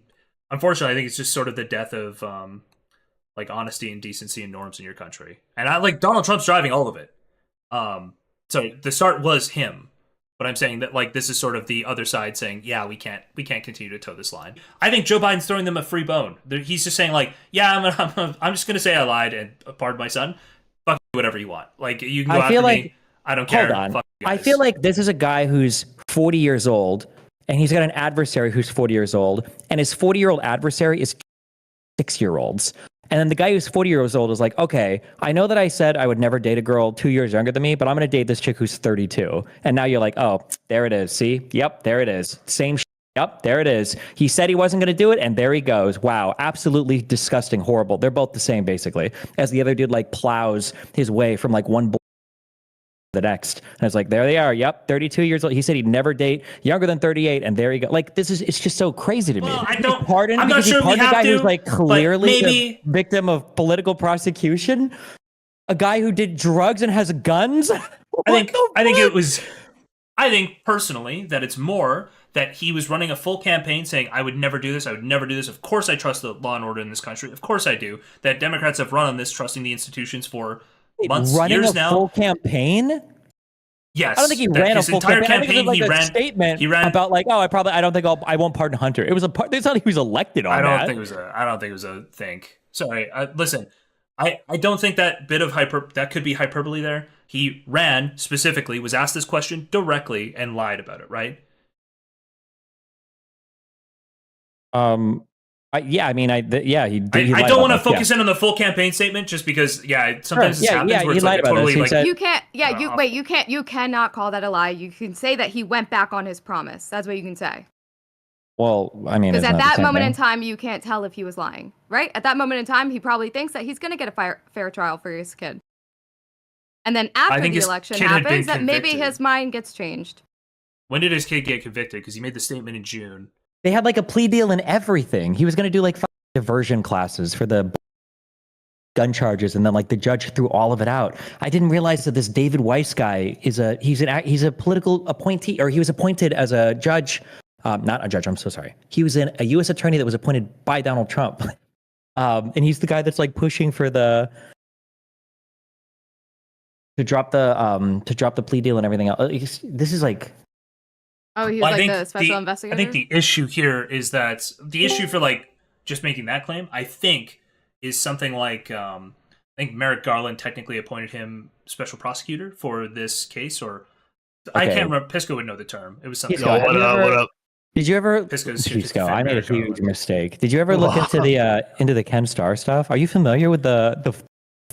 unfortunately, I think it's just sort of the death of like honesty and decency and norms in your country. And I like Donald Trump's driving all of it. So the start was him. But I'm saying that like this is sort of the other side saying, yeah, we can't continue to toe this line. I think Joe Biden's throwing them a free bone. He's just saying like, yeah, I'm just gonna say I lied and pardon my son. Fuck whatever you want. Like you can go after me. I don't care. Hold on. Fuck you guys. I feel like this is a guy who's 40 years old, and he's got an adversary who's 40 years old, and his 40-year-old adversary is 6-year-olds. And then the guy who's 40 years old is like, okay, I know that I said I would never date a girl 2 years younger than me, but I'm going to date this chick who's 32. And now you're like, oh, there it is. See? Yep, there it is. Same shit. Yep, there it is. He said he wasn't going to do it, and there he goes. Wow, absolutely disgusting, horrible. They're both the same, basically, as the other dude like plows his way from like one the next. And it's like, there they are. Yep, 32 years old. He said he'd never date younger than 38, and there you go. Like, it's just so crazy to me. Well, I'm not sure we have the guy who's like clearly a victim of political prosecution, a guy who did drugs and has guns. I think personally that it's more that he was running a full campaign saying, I would never do this. I would never do this. Of course I trust the law and order in this country. Of course I do. That Democrats have run on this, trusting the institutions for months, years now. Running a full campaign? Yes. I don't think he ran a full entire campaign. campaign. He ran a statement about like, oh, I won't pardon Hunter. It was it's not like he was elected on that. I don't think it was a thing. Sorry. Listen, I don't think that bit of that could be hyperbole there. He ran specifically, was asked this question directly, and lied about it, right? He I don't want to focus in on the full campaign statement just because, sometimes this happens where it's like totally like... You cannot call that a lie. You can say that he went back on his promise. That's what you can say. Well, I mean... Because at that moment in time, you can't tell if he was lying, right? At that moment in time, he probably thinks that he's going to get a fair trial for his kid. And then after the election happens, that maybe his mind gets changed. When did his kid get convicted? Because he made the statement in June. They had like a plea deal and everything. He was going to do like 5 diversion classes for the gun charges, and then like the judge threw all of it out. I didn't realize that this David Weiss guy he's a political appointee, or he was appointed as a judge, not a judge. I'm so sorry. He was a U.S. attorney that was appointed by Donald Trump, and he's the guy that's like pushing for to drop the plea deal and everything else. This is like. Oh, he was the special investigator? I think the issue here is that the issue for like just making that claim, I think, is something like I think Merrick Garland technically appointed him special prosecutor for this case, or I can't remember. Pisco would know the term. It was something. What up? Did you ever? Pisco, I made a huge mistake. Did you ever look into the Ken Starr stuff? Are you familiar with the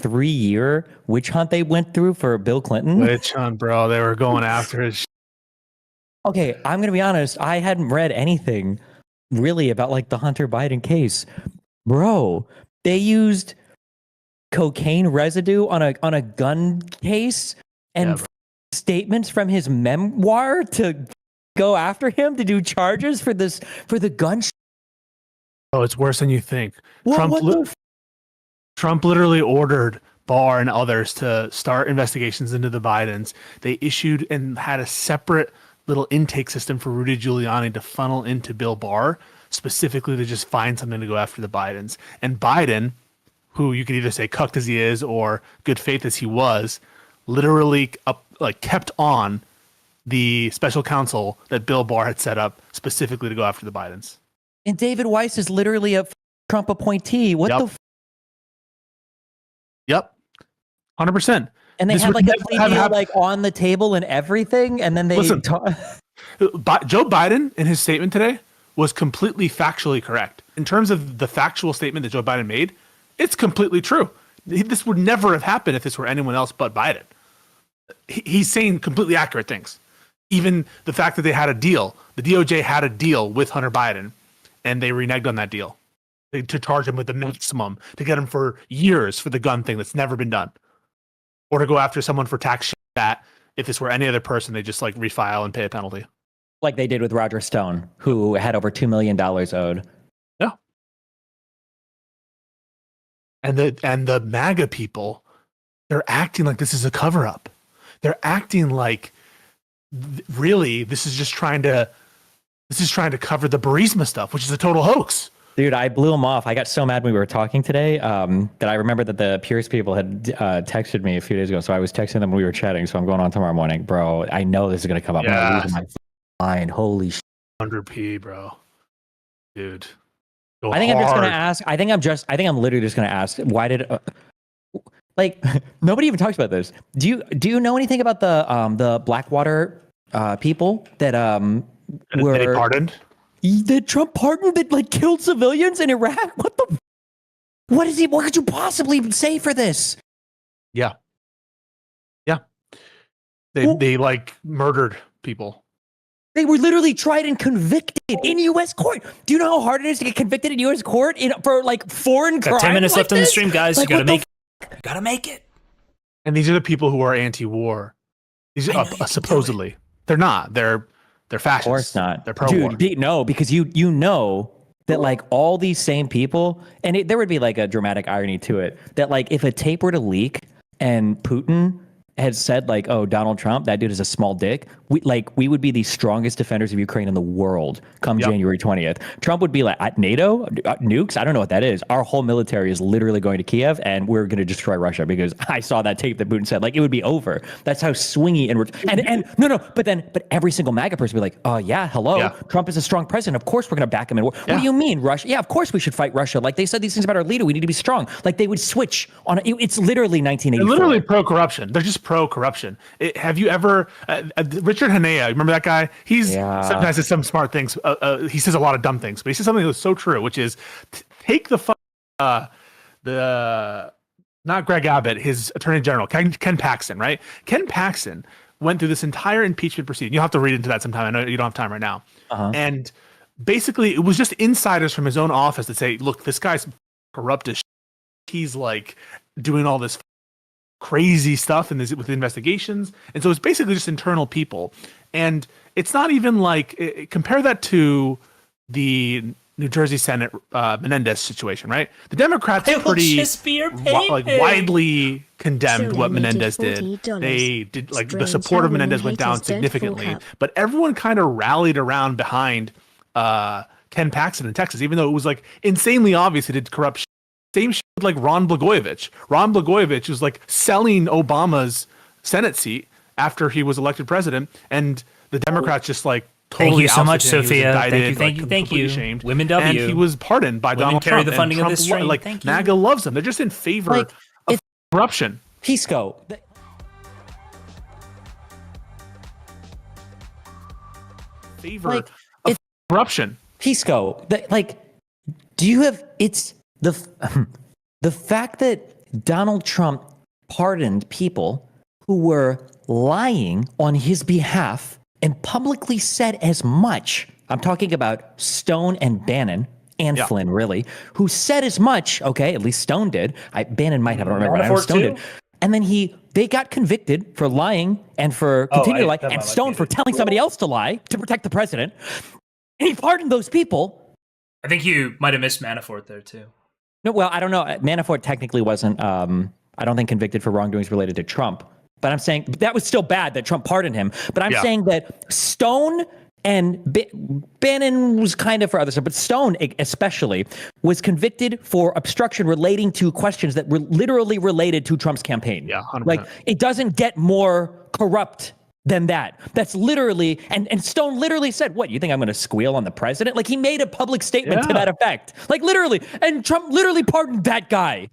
3-year witch hunt they went through for Bill Clinton? Witch hunt, bro. They were going after his. Okay, I'm going to be honest. I hadn't read anything really about like the Hunter Biden case. Bro, they used cocaine residue on a gun case and statements from his memoir to go after him to do charges for the gun. Oh, it's worse than you think. Trump literally ordered Barr and others to start investigations into the Bidens. They issued and had a separate little intake system for Rudy Giuliani to funnel into Bill Barr, specifically to just find something to go after the Bidens. And Biden, who you could either say cucked as he is or good faith as he was, literally kept on the special counsel that Bill Barr had set up specifically to go after the Bidens. And David Weiss is literally a Trump appointee. What the? Yep, 100%. And they had like a plea deal like on the table and everything, and then they Joe Biden in his statement today was completely factually correct. In terms of the factual statement that Joe Biden made, it's completely true. This would never have happened if this were anyone else but Biden. He's saying completely accurate things. Even the fact that they had a deal, the DOJ had a deal with Hunter Biden, and they reneged on that deal to charge him with the maximum, to get him for years for the gun thing that's never been done, or to go after someone for tax that if this were any other person, they just like refile and pay a penalty. Like they did with Roger Stone, who had over $2 million owed. Yeah. And the MAGA people, they're acting like this is a cover up. They're acting like really this is trying to cover the Burisma stuff, which is a total hoax. Dude, I blew him off. I got so mad when we were talking today that I remember that the Pierce people had texted me a few days ago. So I was texting them when we were chatting. So I'm going on tomorrow morning. Bro, I know this is going to come up. Yeah. I'm going to lose my mind. Holy shit. 100p, bro. Dude. I think I'm just going to ask. I think I'm literally just going to ask, why did... like, nobody even talks about this. Do you know anything about the Blackwater people that were... They pardoned? That Trump pardoned that like killed civilians in Iraq? What could you possibly say for this? Yeah. They like murdered people. They were literally tried and convicted in U.S. court. Do you know how hard it is to get convicted in U.S. court for like foreign crimes? 10 minutes left on the stream, guys. Like, you gotta make it. And these are the people who are anti-war. These are supposedly. They're not. They're fascists. Of course not. They're pro-war. Dude, no, because you know that like all these same people, and there would be like a dramatic irony to it, that like if a tape were to leak and Putin had said like, oh, Donald Trump, that dude is a small dick, we would be the strongest defenders of Ukraine in the world come January 20th. Trump would be like, at NATO? Nukes? I don't know what that is. Our whole military is literally going to Kiev and we're going to destroy Russia because I saw that tape that Putin said. Like, it would be over. That's how swingy but every single MAGA person would be like, oh yeah, hello. Yeah. Trump is a strong president. Of course we're going to back him in war. Yeah. What do you mean, Russia? Yeah, of course we should fight Russia. Like, they said these things about our leader. We need to be strong. Like, they would switch on it's literally 1984. They're literally pro-corruption. They're just pro-corruption. Have you ever Richard Hanea, remember that guy? He's sometimes says some smart things. He says a lot of dumb things, but he says something that's so true, which is take the not Greg Abbott, his attorney general, Ken Paxton, right? Ken Paxton went through this entire impeachment proceeding. You'll have to read into that sometime. I know you don't have time right now. And basically, it was just insiders from his own office that say, look, this guy's corrupt as shit. He's like doing all this crazy stuff with investigations, and so it's basically just internal people. And it's not even like, compare that to the New Jersey Senate Menendez situation, right? The Democrats pretty widely condemned what Menendez did. They did, like, the support of Menendez went down significantly, but everyone kind of rallied around behind Ken Paxton in Texas, even though it was like insanely obvious he did corrupt shit. Same shit with like Ron Blagojevich. Ron Blagojevich was like selling Obama's Senate seat after he was elected president, and the Democrats just like totally. Thank you so much, him. Sophia. Indicted, thank you. Shamed. Women W. And he was pardoned by Donald carry Trump. The funding Trump of this stream. Like, thank you. MAGA loves them. They're just in favor of corruption. Pisco. Corruption. Pisco. Do you have? It's the fact that Donald Trump pardoned people who were lying on his behalf and publicly said as much. I'm talking about Stone and Bannon and Flynn, really, who said as much. Okay, at least Stone did. Bannon might have. I don't remember. I know Stone did. And then they got convicted for lying and for continuing to lie, and Stone for telling somebody else to lie to protect the president. And he pardoned those people. I think you might have missed Manafort there too. No, well, I don't know. Manafort technically wasn't, I don't think, convicted for wrongdoings related to Trump. But I'm saying that was still bad that Trump pardoned him. But I'm saying that Stone and Bannon was kind of for other stuff, but Stone especially was convicted for obstruction relating to questions that were literally related to Trump's campaign. Yeah, 100%. Like, it doesn't get more corrupt than that. That's literally, and Stone literally said, what, you think I'm going to squeal on the president? Like, he made a public statement to that effect. Like, literally. And Trump literally pardoned that guy.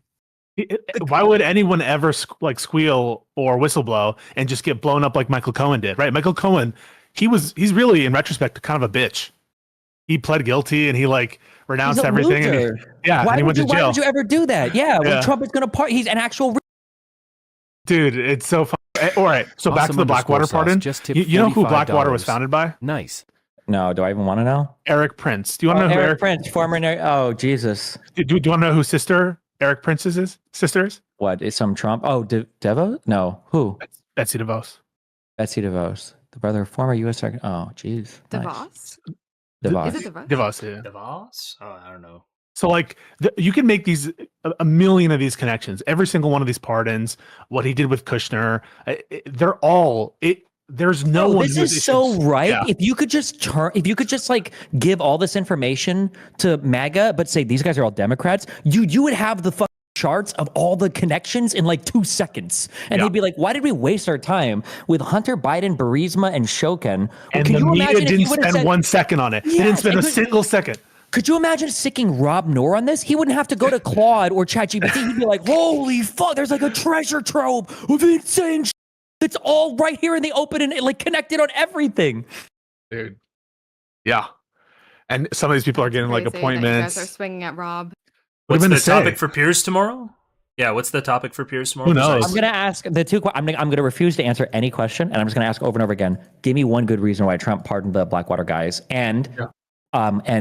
Why would anyone ever squeal or whistleblow and just get blown up like Michael Cohen did, right? Michael Cohen, he's really, in retrospect, kind of a bitch. he pled guilty and he like renounced everything. And why he went to jail. Why would you ever do that? Yeah, when Trump is going to he's an actual. Dude, it's so fun. All right, so awesome. Back to the Blackwater pardon. You know who Blackwater was founded by? Nice. No, do I even want to know? Eric Prince. Do you want to know who Eric Prince, former? Oh, Jesus. Do you want to know who sister Eric Prince's sister is? What is some Trump? Oh, DeVos? No, who? Betsy DeVos. Betsy DeVos, the brother of former U.S. Secretary. Oh, jeez. DeVos. DeVos. Is it DeVos? DeVos. Yeah. DeVos? Oh, I don't know. So like you can make these a million of these connections. Every single one of these pardons, what he did with Kushner, they're all it. There's no one. This is so right. Yeah. If you could just like give all this information to MAGA, but say these guys are all Democrats, you would have the charts of all the connections in like 2 seconds, and they'd be like, "Why did we waste our time with Hunter Biden, Burisma, and Shokin?" And the media didn't spend 1 second on it. They didn't spend a single second. Could you imagine sticking Rob Noor on this? He wouldn't have to go to Claude or ChatGPT. He'd be like, "Holy fuck! There's like a treasure trove of insane." It's all right here in the open and like connected on everything. Dude. Yeah. And some of these people are getting like appointments. You guys are swinging at Rob. What's the topic for Piers tomorrow? Yeah, what's the topic for Piers tomorrow? Who knows? I'm going to ask the two. I'm going to refuse to answer any question, and I'm just going to ask over and over again. Give me one good reason why Trump pardoned the Blackwater guys, and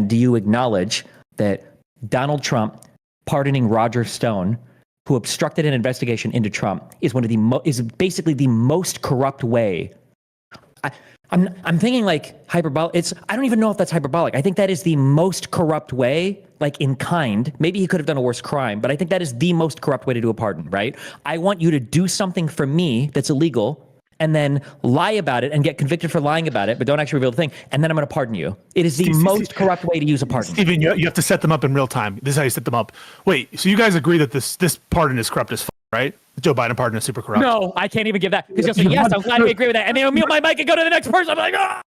do you acknowledge that Donald Trump pardoning Roger Stone, who obstructed an investigation into Trump, is one of the is basically the most corrupt way. I'm thinking like hyperbolic. I don't even know if that's hyperbolic. I think that is the most corrupt way, like in kind. Maybe he could have done a worse crime, but I think that is the most corrupt way to do a pardon, right? I want you to do something for me that's illegal and then lie about it and get convicted for lying about it, but don't actually reveal the thing, and then I'm going to pardon you. It is the most corrupt way to use a pardon. Steven, you have to set them up in real time. This is how you set them up. Wait, so you guys agree that this pardon is corrupt as fuck, right? The Joe Biden pardon is super corrupt. No, I can't even give that. Because you'll say, yes, I'm glad we agree with that. And then I'll mute my mic and go to the next person. I'm like, ah!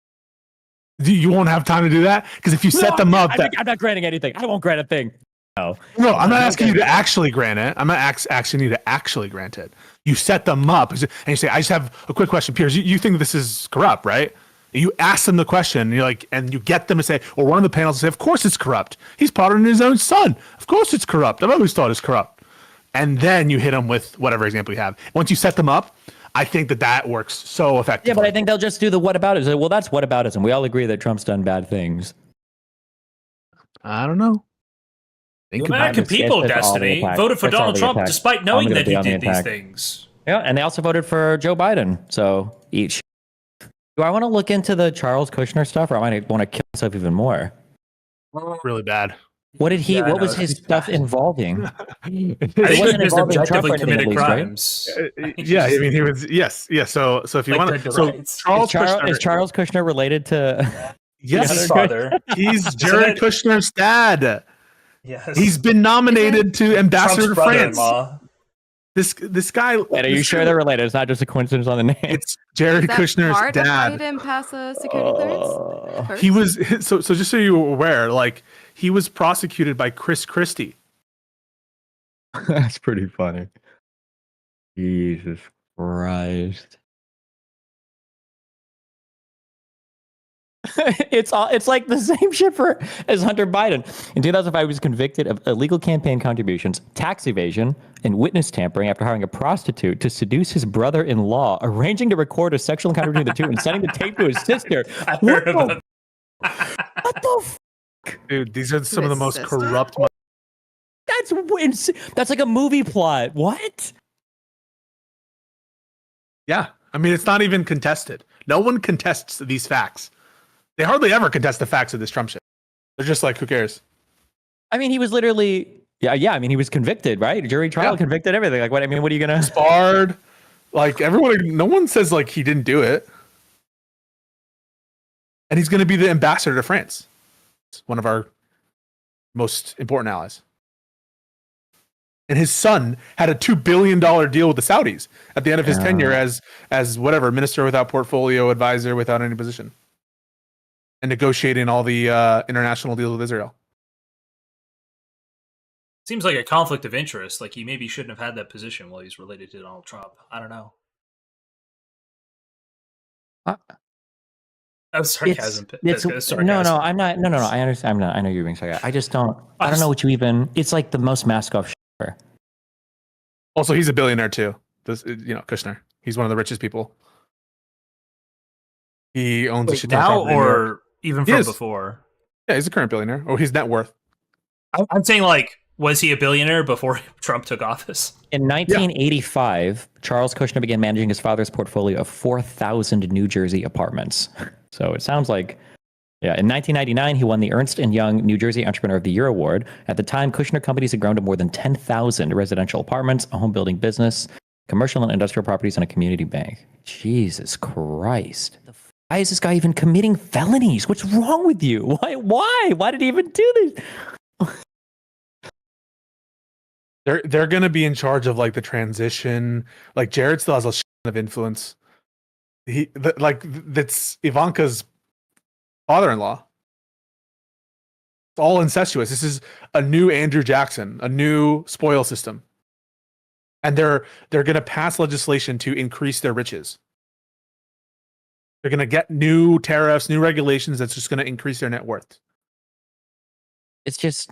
You won't have time to do that? Because if you set them up... I'm not granting anything. I won't grant a thing. No, I'm not asking you to actually grant it. I'm not asking you to actually grant it. You set them up and you say, I just have a quick question. Piers, you think this is corrupt, right? You ask them the question, and you're like, and you get them to say, or one of the panels will say, of course it's corrupt. He's pardoning his own son. Of course it's corrupt. I've always thought it's corrupt. And then you hit them with whatever example you have. Once you set them up, I think that works so effectively. Yeah, but I think they'll just do the whataboutism. Well, that's whataboutism. We all agree that Trump's done bad things. I don't know. The American people, Destiny, voted for Donald Trump despite knowing that he did these things. Yeah, and they also voted for Joe Biden. So each. Do I want to look into the Charles Kushner stuff, or I might want to kill myself even more? Really bad. What did he? What was his stuff involving? I think he just objectively committed crimes. Yeah, I mean, he was. Yes. So if you want to, so is Charles Kushner related to? Yes, his father. He's Jared Kushner's dad. Yes. He's been nominated to ambassador to France. This guy. Wait, are you sure they're related? It's not just a coincidence on the name. It's Jared Kushner's dad. He didn't pass a security clearance. He was so just so you were aware, like he was prosecuted by Chris Christie. That's pretty funny. Jesus Christ. It's like the same shit as Hunter Biden. In 2005, he was convicted of illegal campaign contributions, tax evasion, and witness tampering after hiring a prostitute to seduce his brother-in-law, arranging to record a sexual encounter between the two, and sending the tape to his sister. What the fuck? Dude, these are some of the most corrupt. That's like a movie plot. What? Yeah, I mean, it's not even contested. No one contests these facts. They hardly ever contest the facts of this Trump shit. They're just like, who cares? I mean, he was literally, yeah. I mean, he was convicted, right? Jury trial, convicted, everything. Like, what? I mean, what are you gonna? Sparred. Like everyone, no one says like he didn't do it. And he's going to be the ambassador to France. It's one of our most important allies. And his son had a $2 billion deal with the Saudis at the end of his tenure as whatever minister without portfolio, advisor without any position. And negotiating all the international deals with Israel. Seems like a conflict of interest. Like he maybe shouldn't have had that position while he's related to Donald Trump. I don't know. That was sarcasm. No, I'm not. No. I understand. I'm not. I know you're being sarcastic. I just don't. I don't know what you even. It's like the most mask off shit ever. Also, he's a billionaire too. Kushner. He's one of the richest people. He owns a shit ton of now, property in New York. or even from before. Yeah, he's a current billionaire. Or his net worth. I'm saying, like, was he a billionaire before Trump took office? In 1985, Charles Kushner began managing his father's portfolio of 4,000 New Jersey apartments. So it sounds like, in 1999, he won the Ernst & Young New Jersey Entrepreneur of the Year Award. At the time, Kushner companies had grown to more than 10,000 residential apartments, a home building business, commercial and industrial properties, and a community bank. Jesus Christ. Why is this guy even committing felonies? What's wrong with you? Why? Why did he even do this? They're going to be in charge of like the transition. Like Jared still has a shit of influence. That's Ivanka's father-in-law. It's all incestuous. This is a new Andrew Jackson, a new spoil system. And they're going to pass legislation to increase their riches. They're going to get new tariffs, new regulations that's just going to increase their net worth. It's just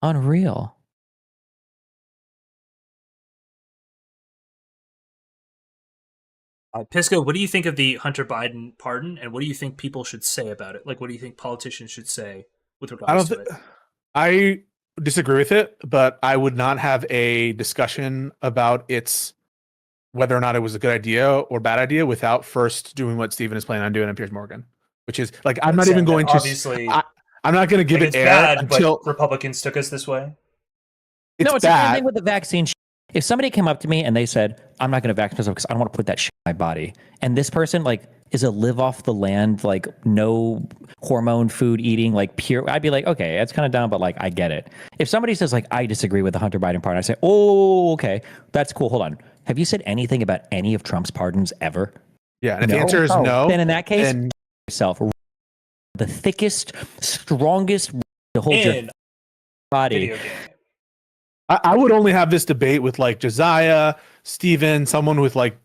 unreal. Pisco, what do you think of the Hunter Biden pardon, and what do you think people should say about it? Like, what do you think politicians should say with regards to it? I disagree with it, but I would not have a discussion about whether or not it was a good idea or bad idea without first doing what Stephen is planning on doing in Piers Morgan, which is like I'm not even going to. Obviously, I'm not going to give it air bad, until but Republicans took us this way. It's the same thing with the vaccine. If somebody came up to me and they said, "I'm not going to vaccinate myself because I don't want to put that shit in my body," and this person like is a live off the land, like no hormone food eating, like pure, I'd be like, okay, that's kind of dumb, but like I get it. If somebody says like I disagree with the Hunter Biden pardon, I say, oh, okay, that's cool. Hold on, have you said anything about any of Trump's pardons ever? Yeah, and if the answer is no, then in that case, yourself the thickest, strongest to hold your body. I would only have this debate with like Josiah, Steven, someone with like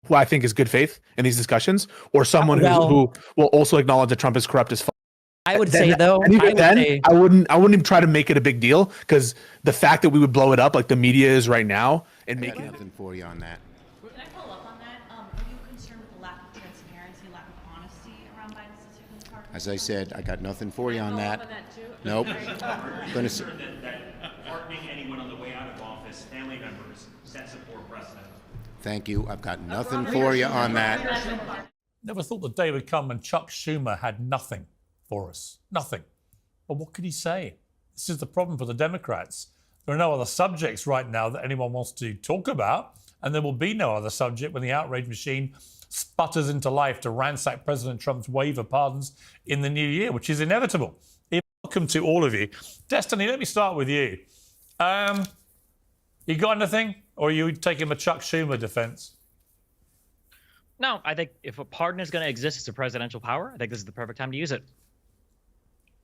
who I think is good faith in these discussions, or someone who will also acknowledge that Trump is corrupt as fuck. I would say though, I wouldn't even try to make it a big deal because the fact that we would blow it up like the media is right now and make it nothing for you on that. Can I follow up on that? Are you concerned with the lack of transparency, lack of honesty around Biden's decision pardon? As I said, I got nothing for you on that. Nope. Going to pardoning anyone on the way out of office, family members, sets a poor precedent. Thank you. I've got nothing for you on that. Never thought the day would come when Chuck Schumer had nothing for us. Nothing. But what could he say? This is the problem for the Democrats. There are no other subjects right now that anyone wants to talk about, and there will be no other subject when the outrage machine sputters into life to ransack President Trump's wave of pardons in the new year, which is inevitable. Welcome to all of you. Destiny, let me start with you. You got anything? Or are you taking a Chuck Schumer defense? No, I think if a pardon is going to exist as a presidential power, I think this is the perfect time to use it.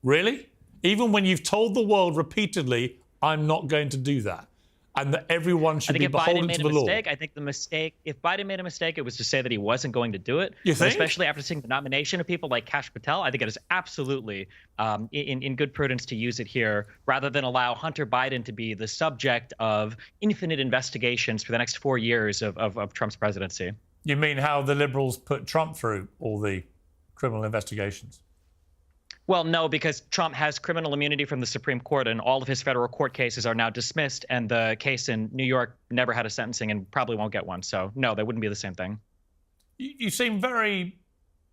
Really? Even when you've told the world repeatedly, I'm not going to do that, and that everyone should be beholden to the law. I think the mistake, if Biden made a mistake, it was to say that he wasn't going to do it. You think? Especially after seeing the nomination of people like Kash Patel, I think it is absolutely in good prudence to use it here rather than allow Hunter Biden to be the subject of infinite investigations for the next 4 years of Trump's presidency. You mean how the liberals put Trump through all the criminal investigations? Well, no, because Trump has criminal immunity from the Supreme Court, and all of his federal court cases are now dismissed, and the case in New York never had a sentencing and probably won't get one. So, no, they wouldn't be the same thing. You seem very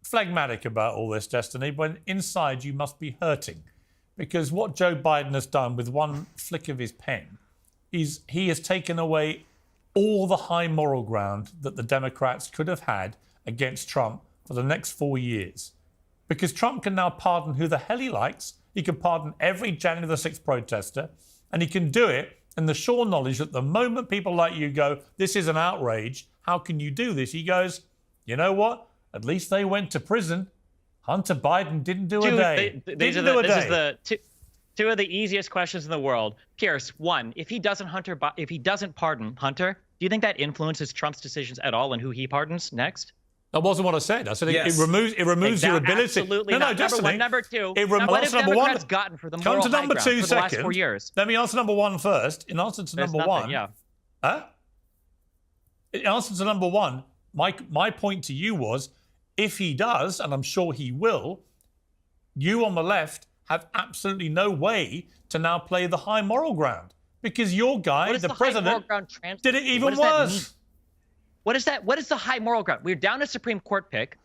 phlegmatic about all this, Destiny, when inside you must be hurting. Because what Joe Biden has done with one flick of his pen is he has taken away all the high moral ground that the Democrats could have had against Trump for the next 4 years. Because Trump can now pardon who the hell he likes. He can pardon every January the 6th protester. And he can do it in the sure knowledge that the moment people like you go, this is an outrage, how can you do this? He goes, you know what? At least they went to prison. Hunter Biden didn't do a day. This is the two of the easiest questions in the world. Pierce, one, if he doesn't pardon Hunter, do you think that influences Trump's decisions at all and who he pardons next? That wasn't what I said. I said it removes your ability. Absolutely No, not. Destiny. Number two. What have Democrats gotten for the moral Come to number high 2 ground for the last 4 years? Let me answer number 1 first. In answer to number 1, yeah. Huh? In answer to number 1, my point to you was, if he does, and I'm sure he will, you on the left have absolutely no way to now play the high moral ground, because your guy, the president, did it even worse. What is that? What is the high moral ground? We're down a Supreme Court pick.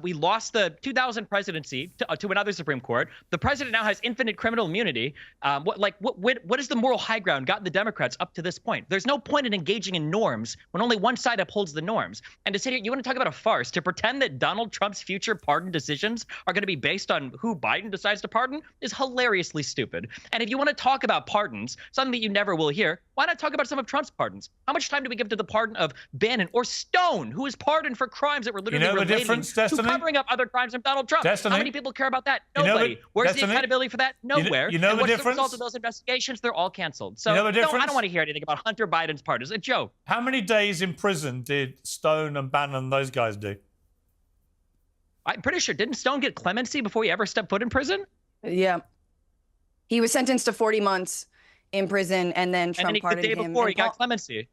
We lost the 2000 presidency to another Supreme Court. The president now has infinite criminal immunity. What is the moral high ground gotten the Democrats up to this point? There's no point in engaging in norms when only one side upholds the norms. And to sit here, you want to talk about a farce, to pretend that Donald Trump's future pardon decisions are going to be based on who Biden decides to pardon is hilariously stupid. And if you want to talk about pardons, something that you never will hear, why not talk about some of Trump's pardons? How much time do we give to the pardon of Bannon or Stone, who was pardoned for crimes that were literally related to covering up other crimes from Donald Trump? How many people care about that? Nobody. Where's the accountability for that? Nowhere. You know and the what's difference? the result of those investigations? They're all canceled. So you know the difference? I don't want to hear anything about Hunter Biden's pardon. It's a joke. How many days in prison did Stone and Bannon and those guys do? I'm pretty sure. Didn't Stone get clemency before he ever stepped foot in prison? Yeah. He was sentenced to 40 months in prison, and then Trump pardoned him. The day before, he got clemency.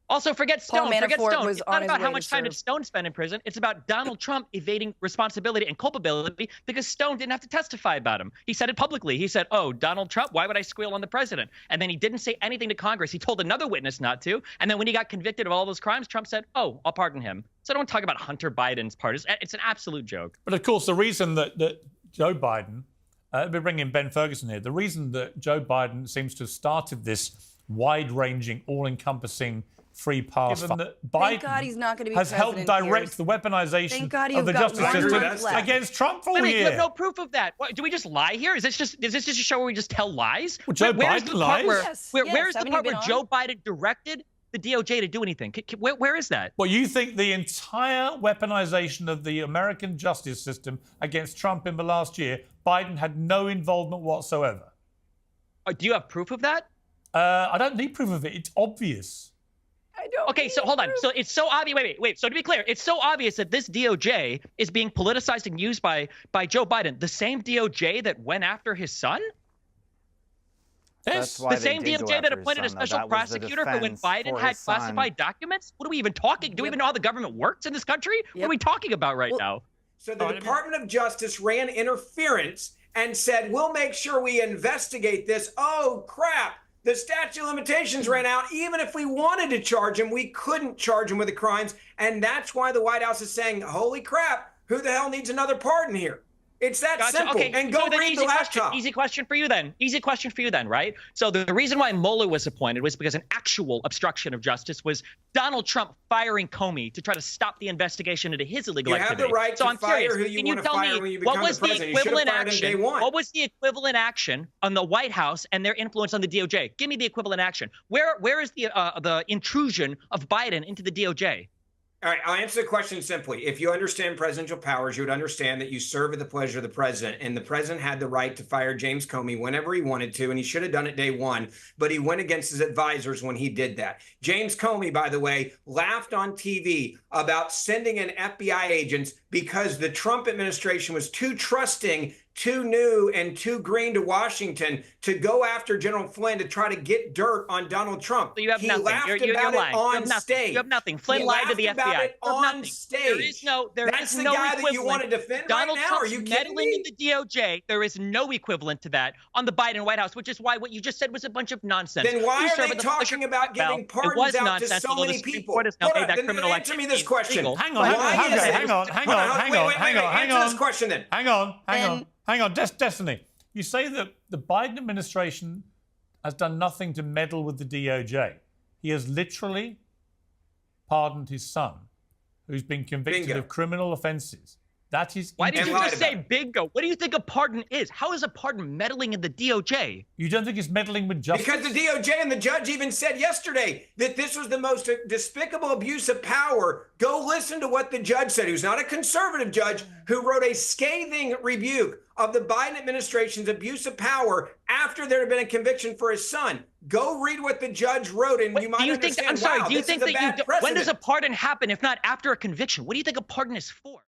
Also, forget Stone. Forget Stone. Was it's not about how much time did Stone spend in prison. It's about Donald Trump evading responsibility and culpability because Stone didn't have to testify about him. He said it publicly. He said, "Oh, Donald Trump, why would I squeal on the president?" And then he didn't say anything to Congress. He told another witness not to. And then when he got convicted of all those crimes, Trump said, "Oh, I'll pardon him." So don't talk about Hunter Biden's pardon. It's an absolute joke. But of course, the reason that Joe Biden, we're bringing Ben Ferguson here, the reason that Joe Biden seems to have started this wide-ranging, all-encompassing free pass, given that Biden has helped direct the weaponization of the justice system against Trump all year. You have no proof of that. What, do we just lie here? Is this just a show where we just tell lies? Well, Joe Biden lies. Where's the part where Joe Biden directed the DOJ to do anything? Where is that? Well, you think the entire weaponization of the American justice system against Trump in the last year, Biden had no involvement whatsoever? Do you have proof of that? I don't need proof of it. It's obvious. Okay, so hold on. So it's so obvious. Wait. So to be clear, it's so obvious that this DOJ is being politicized and used by Joe Biden, the same DOJ that went after his son? Yes. The same DOJ that appointed a special prosecutor for when Biden had classified documents? What are we even talking? Do we even know how the government works in this country? What are we talking about right now? So the Department of Justice ran interference and said, we'll make sure we investigate this. Oh, crap. The statute of limitations ran out. Even if we wanted to charge him, we couldn't charge him with the crimes. And that's why the White House is saying, holy crap, who the hell needs another pardon here? It's that simple. Okay. And go read the laptop. Easy question for you then. Right? So the reason why Mueller was appointed was because an actual obstruction of justice was Donald Trump firing Comey to try to stop the investigation into his illegal activity. You have the right to fire who you want to fire when you become the president. You should have fired him day one. What was the equivalent action on the White House and their influence on the DOJ? Give me the equivalent action. Where is the intrusion of Biden into the DOJ? All right, I'll answer the question simply. If you understand presidential powers, you would understand that you serve at the pleasure of the president, and the president had the right to fire James Comey whenever he wanted to, and he should have done it day one, but he went against his advisors when he did that. James Comey, by the way, laughed on TV about sending in FBI agents because the Trump administration was too trusting, too new, and too green to Washington to go after General Flynn to try to get dirt on Donald Trump. So you have he nothing. laughed You're about lying. it on stage. You have nothing. Flynn lied to the FBI. On stage. That's the guy that you want to defend Donald right now? Trump's Are you kidding meddling me? in the DOJ. There is no equivalent to that on the Biden White House, which is why what you just said was a bunch of nonsense. Then why are they talking about giving pardons out to so many people? Hold on, then answer me this question. Hang on. Answer this question then. Hang on. Destiny. You say that the Biden administration has done nothing to meddle with the DOJ. He has literally pardoned his son, who's been convicted of criminal offenses. That is. Why did you just say bingo? What do you think a pardon is? How is a pardon meddling in the DOJ? You don't think it's meddling with justice? Because the DOJ and the judge even said yesterday that this was the most despicable abuse of power. Go listen to what the judge said, who's not a conservative judge, who wrote a scathing rebuke of the Biden administration's abuse of power after there had been a conviction for his son. Go read what the judge wrote, and you might understand. I'm sorry. Wow, do you think that when does a pardon happen if not after a conviction? What do you think a pardon is for?